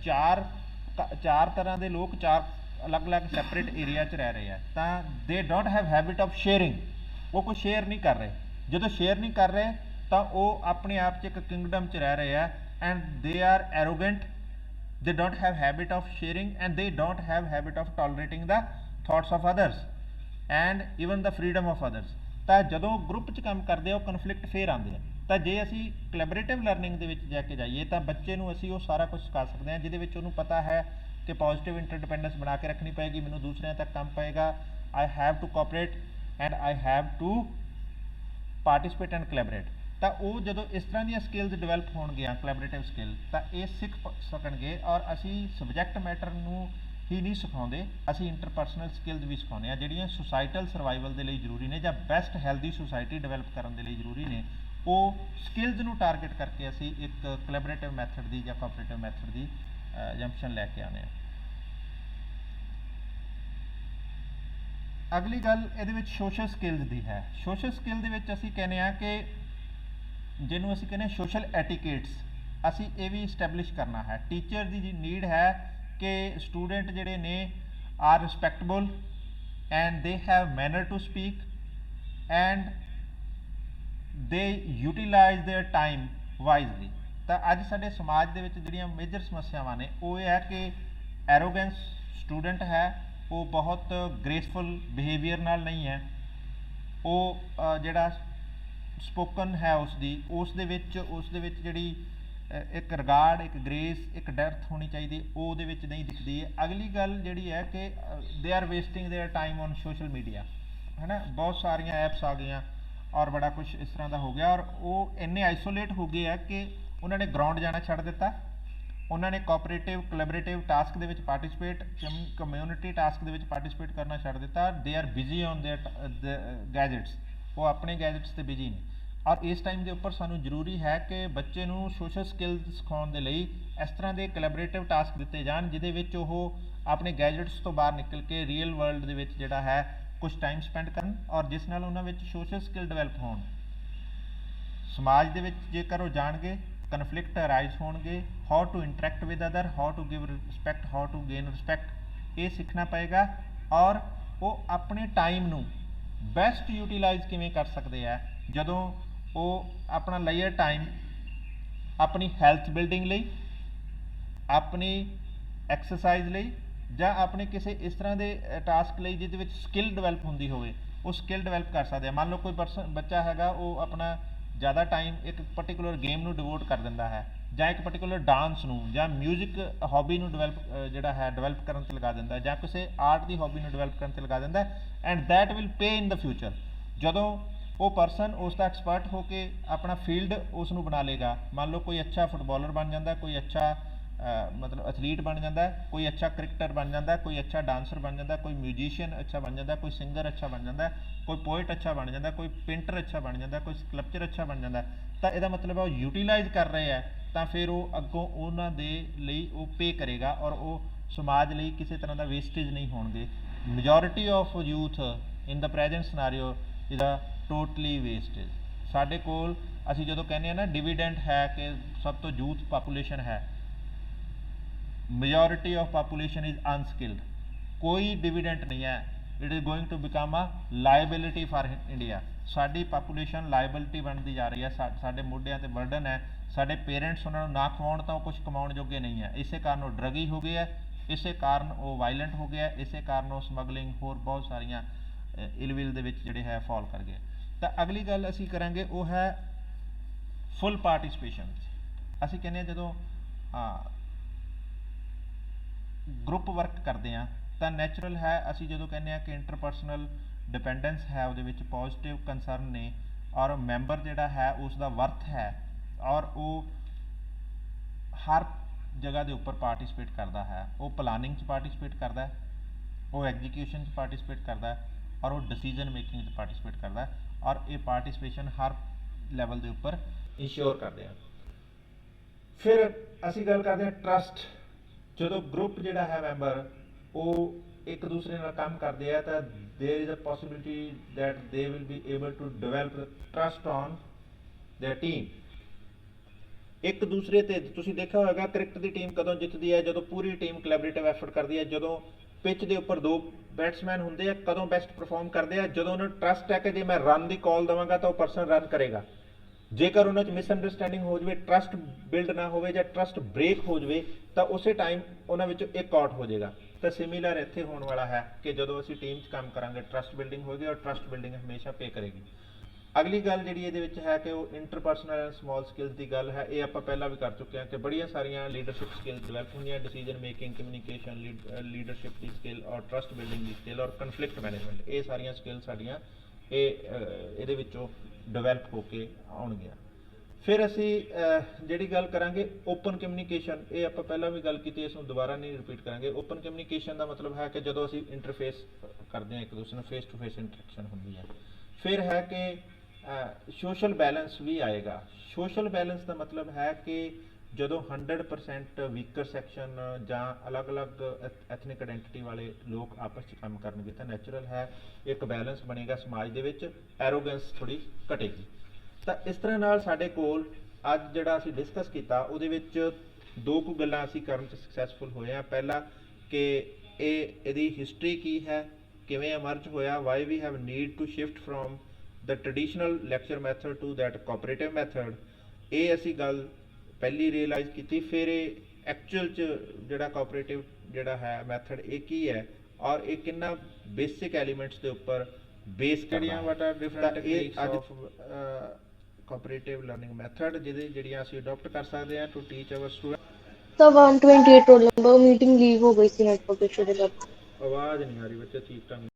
ਚਾਰ ਤਰ੍ਹਾਂ ਦੇ ਲੋਕ 4 ਅਲੱਗ-ਅਲੱਗ ਸੈਪਰੇਟ ਏਰੀਆ 'ਚ ਰਹਿ ਰਹੇ ਆ। ਤਾਂ ਦੇ don't have habit of sharing, ਉਹ ਕੋਈ ਸ਼ੇਅਰ ਨਹੀਂ ਕਰ ਰਹੇ। ਜਦੋਂ ਸ਼ੇਅਰ ਨਹੀਂ ਕਰ ਰਹੇ ਤਾਂ ਉਹ ਆਪਣੇ ਆਪ 'ਚ ਇੱਕ ਕਿੰਗਡਮ 'ਚ ਰਹਿ ਰਹੇ ਆ, and they are arrogant, they don't have habit of sharing and they don't have habit of tolerating the thoughts of others and even the freedom of others। ਤਾਂ ਜਦੋਂ ਗਰੁੱਪ 'ਚ ਕੰਮ ਕਰਦੇ ਆ ਉਹ ਕਨਫਲਿਕਟ ਫੇਰ ਆਉਂਦੇ ਆ। ਤਾਂ ਜੇ ਅਸੀਂ ਕੋਲੈਬੋਰੇਟਿਵ ਲਰਨਿੰਗ ਦੇ ਵਿੱਚ ਜਾ ਕੇ ਜਾਈਏ ਤਾਂ ਬੱਚੇ ਨੂੰ ਅਸੀਂ ਉਹ ਸਾਰਾ ਕੁਝ ਸਿਖਾ ਸਕਦੇ ਹਾਂ ਜਿਹਦੇ ਵਿੱਚ ਉਹਨੂੰ ਪਤਾ ਹੈ ਕਿ ਪੋਜ਼ਿਟਿਵ ਇੰਟਰਡਿਪੈਂਡੈਂਸ ਬਣਾ ਕੇ ਰੱਖਣੀ ਪਏਗੀ, ਮੈਨੂੰ ਦੂਸਰਿਆਂ ਤੱਕ ਕੰਮ ਪਏਗਾ, I have to cooperate and I have to participate and collaborate. ਤਾਂ ਉਹ ਜਦੋਂ ਇਸ ਤਰ੍ਹਾਂ ਦੀਆਂ ਸਕਿੱਲਸ ਡਿਵੈਲਪ ਹੋਣਗੀਆਂ, ਕੋਲੈਬੋਰੇਟਿਵ ਸਕਿੱਲ, ਤਾਂ ਇਹ ਸਿੱਖ ਸਕਣਗੇ। ਔਰ ਅਸੀਂ ਸਬਜੈਕਟ ਮੈਟਰ ਨੂੰ ਹੀ ਨਹੀਂ ਸਿਖਾਉਂਦੇ, ਅਸੀਂ ਇੰਟਰਪਰਸਨਲ ਸਕਿੱਲਸ ਵੀ ਸਿਖਾਉਂਦੇ ਹਾਂ ਜਿਹੜੀਆਂ ਸੁਸਾਇਟਲ ਸਰਵਾਈਵਲ ਦੇ ਲਈ ਜ਼ਰੂਰੀ ਨੇ ਜਾਂ ਬੈਸਟ ਹੈਲਦੀ ਸੁਸਾਇਟੀ ਡਿਵੈਲਪ ਕਰਨ ਦੇ ਲਈ ਜ਼ਰੂਰੀ ਨੇ। ਉਹ ਸਕਿੱਲਸ ਨੂੰ ਟਾਰਗੇਟ ਕਰਕੇ ਅਸੀਂ ਇੱਕ ਕੋਲੈਬੋਰੇਟਿਵ ਮੈਥਡ ਦੀ ਜਾਂ ਕੋਆਪਰੇਟਿਵ ਮੈਥਡ ਦੀ ਜੰਪਸ਼ਨ ਲੈ ਕੇ ਆਉਂਦੇ ਹਾਂ। ਅਗਲੀ ਗੱਲ ਇਹਦੇ ਵਿੱਚ ਸੋਸ਼ਲ ਸਕਿੱਲਸ ਦੀ ਹੈ। ਸੋਸ਼ਲ ਸਕਿੱਲ ਦੇ ਵਿੱਚ ਅਸੀਂ ਕਹਿੰਦੇ ਹਾਂ ਕਿ ਜਿਹਨੂੰ ਅਸੀਂ ਕਹਿੰਦੇ ਹਾਂ ਸੋਸ਼ਲ ਐਟੀਕੇਟਸ, ਅਸੀਂ ਇਹ ਵੀ ਇਸਟੈਬਲਿਸ਼ ਕਰਨਾ ਹੈ। ਟੀਚਰ ਦੀ ਨੀਡ ਹੈ ਕਿ ਸਟੂਡੈਂਟ ਜਿਹੜੇ ਨੇ are respectable and they have manner to speak and they utilise their time wisely. ਤਾਂ ਅੱਜ ਸਾਡੇ ਸਮਾਜ ਦੇ ਵਿੱਚ ਜਿਹੜੀਆਂ ਮੇਜਰ ਸਮੱਸਿਆਵਾਂ ਨੇ ਉਹ ਇਹ ਹੈ ਕਿ ਐਰੋਗੈਂਸ ਸਟੂਡੈਂਟ ਹੈ, ਉਹ ਬਹੁਤ ਗ੍ਰੇਸਫੁਲ ਬਿਹੇਵੀਅਰ ਨਾਲ ਨਹੀਂ ਹੈ, ਉਹ ਜਿਹੜਾ ਸਪੋਕਨ ਹੈ ਉਸ ਦੇ ਵਿੱਚ ਜਿਹੜੀ ਇੱਕ ਰਿਗਾਰਡ, ਇੱਕ ਗ੍ਰੇਸ, ਇੱਕ ਡੈਪਥ ਹੋਣੀ ਚਾਹੀਦੀ, ਉਹ ਉਹਦੇ ਵਿੱਚ ਨਹੀਂ ਦਿਖਦੀ ਹੈ। ਅਗਲੀ ਗੱਲ ਜਿਹੜੀ ਹੈ ਕਿ they are wasting there time on social media, ਹੈ ਨਾ। ਬਹੁਤ ਸਾਰੀਆਂ ਐਪਸ ਆ ਗਈਆਂ ਔਰ ਬੜਾ ਕੁਛ ਇਸ ਤਰ੍ਹਾਂ ਦਾ ਹੋ ਗਿਆ ਔਰ ਉਹ ਇੰਨੇ ਆਈਸੋਲੇਟ ਹੋ ਗਏ ਆ ਕਿ ਉਹਨਾਂ ਨੇ ਗਰਾਊਂਡ ਜਾਣਾ ਛੱਡ ਦਿੱਤਾ, ਉਹਨਾਂ ਨੇ ਕੋਆਪਰੇਟਿਵ ਕੋਲੈਬੋਰੇਟਿਵ ਟਾਸਕ ਦੇ ਵਿੱਚ ਪਾਰਟਿਸਿਪੇਟ, ਕਮਿਊਨਿਟੀ ਟਾਸਕ ਦੇ ਵਿੱਚ ਪਾਰਟਿਸਿਪੇਟ ਕਰਨਾ ਛੱਡ ਦਿੱਤਾ। They are busy on there gadgets, ਉਹ ਆਪਣੇ ਗੈਜਟਸ 'ਤੇ ਬਿਜ਼ੀ ਨੇ। ਔਰ ਇਸ ਟਾਈਮ ਦੇ ਉੱਪਰ ਸਾਨੂੰ ਜ਼ਰੂਰੀ ਹੈ ਕਿ ਬੱਚੇ ਨੂੰ ਸੋਸ਼ਲ ਸਕਿੱਲਸ ਸਿਖਾਉਣ ਦੇ ਲਈ ਇਸ ਤਰ੍ਹਾਂ ਦੇ ਕੋਲੈਬੋਰੇਟਿਵ ਟਾਸਕ ਦਿੱਤੇ ਜਾਣ ਜਿਹਦੇ ਵਿੱਚ ਉਹ ਆਪਣੇ ਗੈਜਟਸ ਤੋਂ ਬਾਹਰ ਨਿਕਲ ਕੇ ਰੀਅਲ ਵਰਲਡ ਦੇ ਵਿੱਚ ਜਿਹੜਾ ਹੈ ਕੁਝ ਟਾਈਮ ਸਪੈਂਡ ਕਰਨ ਔਰ ਜਿਸ ਨਾਲ ਉਹਨਾਂ ਵਿੱਚ ਸੋਸ਼ਲ ਸਕਿੱਲ ਡਿਵੈਲਪ ਹੋਣ। ਸਮਾਜ ਦੇ ਵਿੱਚ ਜੇਕਰ ਉਹ ਜਾਣਗੇ, ਕਨਫਲਿਕਟ ਅਰਾਈਜ਼ ਹੋਣਗੇ, how to interact with other, how to give respect, how to gain respect, ਇਹ ਸਿੱਖਣਾ ਪਏਗਾ। ਔਰ ਉਹ ਆਪਣੇ ਟਾਈਮ ਨੂੰ ਬੈਸਟ ਯੂਟੀਲਾਈਜ਼ ਕਿਵੇਂ ਕਰ ਸਕਦੇ ਆ ਜਦੋਂ ਉਹ ਆਪਣਾ ਲਈਅਰ ਟਾਈਮ ਆਪਣੀ ਹੈਲਥ ਬਿਲਡਿੰਗ ਲਈ, ਆਪਣੀ ਐਕਸਰਸਾਈਜ਼ ਲਈ ਜਾਂ ਆਪਣੇ ਕਿਸੇ ਇਸ ਤਰ੍ਹਾਂ ਦੇ ਟਾਸਕ ਲਈ ਜਿਹਦੇ ਵਿੱਚ ਸਕਿੱਲ ਡਿਵੈਲਪ ਹੁੰਦੀ ਹੋਵੇ, ਉਹ ਸਕਿੱਲ ਡਿਵੈਲਪ ਕਰ ਸਕਦੇ ਆ। ਮੰਨ ਲਓ ਕੋਈ ਬੱਚਾ ਹੈਗਾ, ਉਹ ਆਪਣਾ ਜ਼ਿਆਦਾ ਟਾਈਮ ਇੱਕ ਪਰਟੀਕੂਲਰ ਗੇਮ ਨੂੰ ਡਿਵੋਟ ਕਰ ਦਿੰਦਾ ਹੈ ਜਾਂ ਇੱਕ ਪਰਟੀਕੂਲਰ ਡਾਂਸ ਨੂੰ ਜਾਂ ਮਿਊਜ਼ਿਕ ਹੌਬੀ ਨੂੰ ਡਿਵੈਲਪ ਕਰਨ 'ਤੇ ਲਗਾ ਦਿੰਦਾ ਜਾਂ ਕਿਸੇ ਆਰਟ ਦੀ ਹੌਬੀ ਨੂੰ ਡਿਵੈਲਪ ਕਰਨ 'ਤੇ ਲਗਾ ਦਿੰਦਾ and that will pay in the future. ਜਦੋਂ ਉਹ ਪਰਸਨ ਉਸ ਦਾ ਐਕਸਪਰਟ ਹੋ ਕੇ ਆਪਣਾ ਫੀਲਡ ਉਸ ਨੂੰ ਬਣਾ ਲੇਗਾ, ਮੰਨ ਲਓ ਕੋਈ ਅੱਛਾ ਫੁੱਟਬਾਲਰ ਬਣ ਜਾਂਦਾ, ਕੋਈ ਅੱਛਾ ਮਤਲਬ ਐਥਲੀਟ ਬਣ ਜਾਂਦਾ, ਕੋਈ ਅੱਛਾ ਕ੍ਰਿਕਟਰ ਬਣ ਜਾਂਦਾ, ਕੋਈ ਅੱਛਾ ਡਾਂਸਰ ਬਣ ਜਾਂਦਾ, ਕੋਈ ਮਿਊਜ਼ੀਸ਼ੀਅਨ ਅੱਛਾ ਬਣ ਜਾਂਦਾ, ਕੋਈ ਸਿੰਗਰ ਅੱਛਾ ਬਣ ਜਾਂਦਾ, ਕੋਈ ਪੋਇਟ ਅੱਛਾ ਬਣ ਜਾਂਦਾ, ਕੋਈ ਪੇਂਟਰ ਅੱਛਾ ਬਣ ਜਾਂਦਾ, ਕੋਈ ਸਕਲਪਚਰ ਅੱਛਾ ਬਣ ਜਾਂਦਾ। ਤਾਂ ਇਹਦਾ ਮਤਲਬ ਹੈ ਉਹ ਯੂਟੀਲਾਈਜ਼ ਕਰ ਰਹੇ ਹੈ, ਤਾਂ ਫਿਰ ਉਹ ਅੱਗੋਂ ਉਹਨਾਂ ਦੇ ਲਈ ਉਹ ਪੇ ਕਰੇਗਾ ਔਰ ਉਹ ਸਮਾਜ ਲਈ ਕਿਸੇ ਤਰ੍ਹਾਂ ਦਾ ਵੇਸਟੇਜ ਨਹੀਂ ਹੋਣਗੇ। Majority of youth in the present scenario is a totally wastage. ਸਾਡੇ ਕੋਲ ਅਸੀਂ ਜਦੋਂ ਕਹਿੰਦੇ ਹਾਂ ਨਾ ਡਿਵੀਡੈਂਟ ਹੈ ਕਿ ਸਭ ਤੋਂ ਯੂਥ ਪਾਪੂਲੇਸ਼ਨ ਹੈ, majority of population is unskilled, ਕੋਈ ਡਿਵੀਡੈਂਟ ਨਹੀਂ ਹੈ। It is going to become a liability for India. ਸਾਡੀ ਪਾਪੂਲੇਸ਼ਨ ਲਾਇਬਿਲਿਟੀ ਬਣਦੀ ਜਾ ਰਹੀ ਹੈ, ਸਾਡੇ ਮੋਢਿਆਂ 'ਤੇ ਬਰਡਨ ਹੈ। ਸਾਡੇ ਪੇਰੈਂਟਸ ਉਹਨਾਂ ਨੂੰ ਨਾ ਖਵਾਉਣ ਤਾਂ ਉਹ ਕੁਝ ਕਮਾਉਣ ਜੋਗੇ ਨਹੀਂ ਹੈ, ਇਸੇ ਕਾਰਨ ਉਹ ਡਰਗੀ ਹੋ ਗਏ ਹੈ, ਇਸੇ ਕਾਰਨ ਉਹ ਵਾਇਲੈਂਟ ਹੋ ਗਿਆ, ਇਸੇ ਕਾਰਨ ਉਹ ਸਮਗਲਿੰਗ ਹੋਰ ਬਹੁਤ ਸਾਰੀਆਂ ਇਲਵਿਲ ਦੇ ਵਿੱਚ ਜਿਹੜੇ ਹੈ ਫਾਲ ਕਰ ਗਏ। ਤਾਂ ਅਗਲੀ ਗੱਲ ਅਸੀਂ ਕਰਾਂਗੇ ਉਹ ਹੈ ਫੁੱਲ ਪਾਰਟਿਸਿਪੇਸ਼ਨ। ਅਸੀਂ ਕਹਿੰਦੇ ਹਾਂ ਜਦੋਂ ਗਰੁੱਪ ਵਰਕ ਕਰਦੇ ਹਾਂ ਤਾਂ ਨੈਚੁਰਲ ਹੈ, ਅਸੀਂ ਜਦੋਂ ਕਹਿੰਦੇ ਹਾਂ ਕਿ ਇੰਟਰਪਰਸਨਲ ਡਿਪੈਂਡੈਂਸ ਹੈ, ਉਹਦੇ ਵਿੱਚ ਪੋਜ਼ਿਟਿਵ ਕੰਸਰਨ ਨੇ ਔਰ ਮੈਂਬਰ ਜਿਹੜਾ ਹੈ ਉਸ ਦਾ ਵਰਥ ਹੈ ਔਰ ਉਹ ਹਰ ਜਗ੍ਹਾ ਦੇ ਉੱਪਰ ਪਾਰਟਿਸਿਪੇਟ ਕਰਦਾ ਹੈ। ਉਹ ਪਲਾਨਿੰਗ 'ਚ ਪਾਰਟਿਸਿਪੇਟ ਕਰਦਾ ਹੈ, ਉਹ ਐਗਜ਼ੀਕਿਊਸ਼ਨ 'ਚ ਪਾਰਟਿਸਿਪੇਟ ਕਰਦਾ ਹੈ ਔਰ ਉਹ ਡਿਸੀਜਨ ਮੇਕਿੰਗ 'ਚ ਪਾਰਟਿਸਿਪੇਟ ਕਰਦਾ ਹੈ ਔਰ ਇਹ ਪਾਰਟਿਸਿਪੇਸ਼ਨ ਹਰ ਲੈਵਲ ਦੇ ਉੱਪਰ ਇੰਸ਼ੋਰ ਕਰਦੇ ਹਾਂ। ਫਿਰ ਅਸੀਂ ਗੱਲ ਕਰਦੇ ਹਾਂ ਟਰਸਟ। ਜਦੋਂ ਗਰੁੱਪ ਜਿਹੜਾ ਹੈ ਮੈਂਬਰ ਉਹ ਇੱਕ ਦੂਸਰੇ ਨਾਲ ਕੰਮ ਕਰਦੇ ਆ ਤਾਂ there is a possibility that they will be able to develop trust on their team. ਇੱਕ ਦੂਸਰੇ ਤੇ ਤੁਸੀਂ ਦੇਖਿਆ ਹੋਵੇਗਾ ਕ੍ਰਿਕਟ ਦੀ ਟੀਮ ਕਦੋਂ ਜਿੱਤਦੀ ਹੈ, ਜਦੋਂ ਪੂਰੀ ਟੀਮ ਕੋਲੈਬੋਰੇਟਿਵ ਐਫਰਟ ਕਰਦੀ ਹੈ। ਜਦੋਂ ਪਿੱਚ ਦੇ ਉੱਪਰ ਦੋ ਬੈਟਸਮੈਨ ਹੁੰਦੇ ਆ, ਕਦੋਂ ਬੈਸਟ ਪਰਫਾਰਮ ਕਰਦੇ ਆ, ਜਦੋਂ ਉਹਨਾਂ ਨੂੰ ਟਰਸਟ ਹੈ ਕਿ ਜੇ ਮੈਂ ਰਨ ਦੀ ਕਾਲ ਦੇਵਾਂਗਾ ਤਾਂ ਉਹ ਪਰਸਨ ਰਨ ਕਰੇਗਾ। ਜੇਕਰ ਉਹਨਾਂ 'ਚ ਮਿਸਅੰਡਰਸਟੈਂਡਿੰਗ ਹੋ ਜਾਵੇ, ਟਰਸਟ ਬਿਲਡ ਨਾ ਹੋਵੇ ਜਾਂ ਟਰਸਟ ਬ੍ਰੇਕ ਹੋ ਜਾਵੇ ਤਾਂ ਉਸੇ ਟਾਈਮ ਉਹਨਾਂ ਵਿੱਚੋਂ ਇੱਕ ਆਊਟ ਹੋ ਜਾਏਗਾ। ਤਾਂ ਸਿਮਿਲਰ ਇੱਥੇ ਹੋਣ ਵਾਲਾ ਹੈ ਕਿ ਜਦੋਂ ਅਸੀਂ ਟੀਮ 'ਚ ਕੰਮ ਕਰਾਂਗੇ ਟਰਸਟ ਬਿਲਡਿੰਗ ਹੋਏਗੀ ਔਰ ਟਰਸਟ ਬਿਲਡਿੰਗ ਹਮੇਸ਼ਾ ਪੇ ਕਰੇਗੀ। ਅਗਲੀ ਗੱਲ ਜਿਹੜੀ ਇਹਦੇ ਵਿੱਚ ਹੈ ਕਿ ਉਹ ਇੰਟਰਪਰਸਨਲ ਐਂਡ ਸਮਾਲ ਸਕਿੱਲਸ ਦੀ ਗੱਲ ਹੈ। ਇਹ ਆਪਾਂ ਪਹਿਲਾਂ ਵੀ ਕਰ ਚੁੱਕੇ ਹਾਂ ਕਿ ਬੜੀਆਂ ਸਾਰੀਆਂ ਲੀਡਰਸ਼ਿਪ ਸਕਿੱਲਸ ਡਿਵੈਲਪ ਹੁੰਦੀਆਂ, ਡਿਸੀਜਨ ਮੇਕਿੰਗ, ਕਮਿਊਨੀਕੇਸ਼ਨ, ਲੀਡਰਸ਼ਿਪ ਦੀ ਸਕਿੱਲ ਔਰ ਟਰਸਟ ਬਿਲਡਿੰਗ ਦੀ ਸਕਿੱਲ ਔਰ ਕਨਫਲਿਕਟ ਮੈਨੇਜਮੈਂਟ। ਇਹ ਸਾਰੀਆਂ ਸਕਿੱਲ ਸਾਡੀਆਂ ਇਹਦੇ ਵਿੱਚੋਂ ਡਿਵੈਲਪ ਹੋ ਕੇ ਆਉਣਗੀਆਂ। ਫਿਰ ਅਸੀਂ ਜਿਹੜੀ ਗੱਲ ਕਰਾਂਗੇ ਓਪਨ ਕਮਿਊਨੀਕੇਸ਼ਨ, ਇਹ ਆਪਾਂ ਪਹਿਲਾਂ ਵੀ ਗੱਲ ਕੀਤੀ, ਇਸ ਨੂੰ ਦੁਬਾਰਾ ਨਹੀਂ ਰਿਪੀਟ ਕਰਾਂਗੇ। ਓਪਨ ਕਮਿਊਨੀਕੇਸ਼ਨ ਦਾ ਮਤਲਬ ਹੈ ਕਿ ਜਦੋਂ ਅਸੀਂ ਇੰਟਰਫੇਸ ਕਰਦੇ ਹਾਂ ਇੱਕ ਦੂਸਰੇ ਨਾਲ, ਫੇਸ ਟੂ ਫੇਸ ਇੰਟਰੈਕਸ਼ਨ ਹੁੰਦੀ ਹੈ। ਫਿਰ ਹੈ ਕਿ ਸੋਸ਼ਲ ਬੈਲੈਂਸ ਵੀ ਆਏਗਾ। ਸੋਸ਼ਲ ਬੈਲੈਂਸ ਦਾ ਮਤਲਬ ਹੈ ਕਿ ਜਦੋਂ 100% ਵੀਕਰ ਸੈਕਸ਼ਨ ਜਾਂ ਅਲੱਗ-ਅਲੱਗ ਐਥਨਿਕ ਆਇਡੈਂਟੀਟੀ ਵਾਲੇ ਲੋਕ ਆਪਸ 'ਚ ਕੰਮ ਕਰਨਗੇ ਤਾਂ ਨੈਚੁਰਲ ਹੈ ਇੱਕ ਬੈਲੈਂਸ ਬਣੇਗਾ ਸਮਾਜ ਦੇ ਵਿੱਚ, ਐਰੋਗੈਂਸ ਥੋੜ੍ਹੀ ਘਟੇਗੀ। ਤਾਂ ਇਸ ਤਰ੍ਹਾਂ ਨਾਲ ਸਾਡੇ ਕੋਲ ਅੱਜ ਜਿਹੜਾ ਅਸੀਂ ਡਿਸਕਸ ਕੀਤਾ ਉਹਦੇ ਵਿੱਚ ਦੋ ਕੁ ਗੱਲਾਂ ਅਸੀਂ ਕਰਨ 'ਚ ਸਕਸੈਸਫੁਲ ਹੋਏ ਹਾਂ। ਪਹਿਲਾ ਕਿ ਇਹਦੀ ਹਿਸਟਰੀ ਕੀ ਹੈ, ਕਿਵੇਂ ਐਮਰਜ ਹੋਇਆ, why we have need to shift from the traditional lecture method to that cooperative method, ਇਹ ਅਸੀਂ ਗੱਲ ਪਹਿਲੀ ਰਿਅਲਾਈਜ਼ ਕੀਤੀ। ਫਿਰ ਇਹ ਐਕਚੁਅਲ 'ਚ ਜਿਹੜਾ ਕੋਆਪਰੇਟਿਵ ਜਿਹੜਾ ਹੈ ਮੈਥਡ ਇਹ ਕੀ ਹੈ ਔਰ ਇਹ ਕਿੰਨਾ ਬੇਸਿਕ ਐਲੀਮੈਂਟਸ ਦੇ ਉੱਪਰ ਬੇਸ ਕਰਨਾ। What are different techniques of cooperative learning method ਜਿਹੜੀਆਂ ਅਸੀਂ ਅਡਾਪਟ ਕਰ ਸਕਦੇ ਹਾਂ ਟੂ ਟੀਚ ਆਵਰ ਸਟੂਡੈਂਟ। ਤਾਂ 128 ਰੋਲ ਨੰਬਰ ਮੀਟਿੰਗ ਲੀਵ ਹੋ ਗਈ ਸੀ ਨੈਟਵਰਕ ਇਸ਼ੂ ਦੇ ਕਰਕੇ। ਆਵਾਜ਼ ਨਹੀਂ ਆ ਰਹੀ ਬੱਚਾ ਠੀਕ ਢੰਗ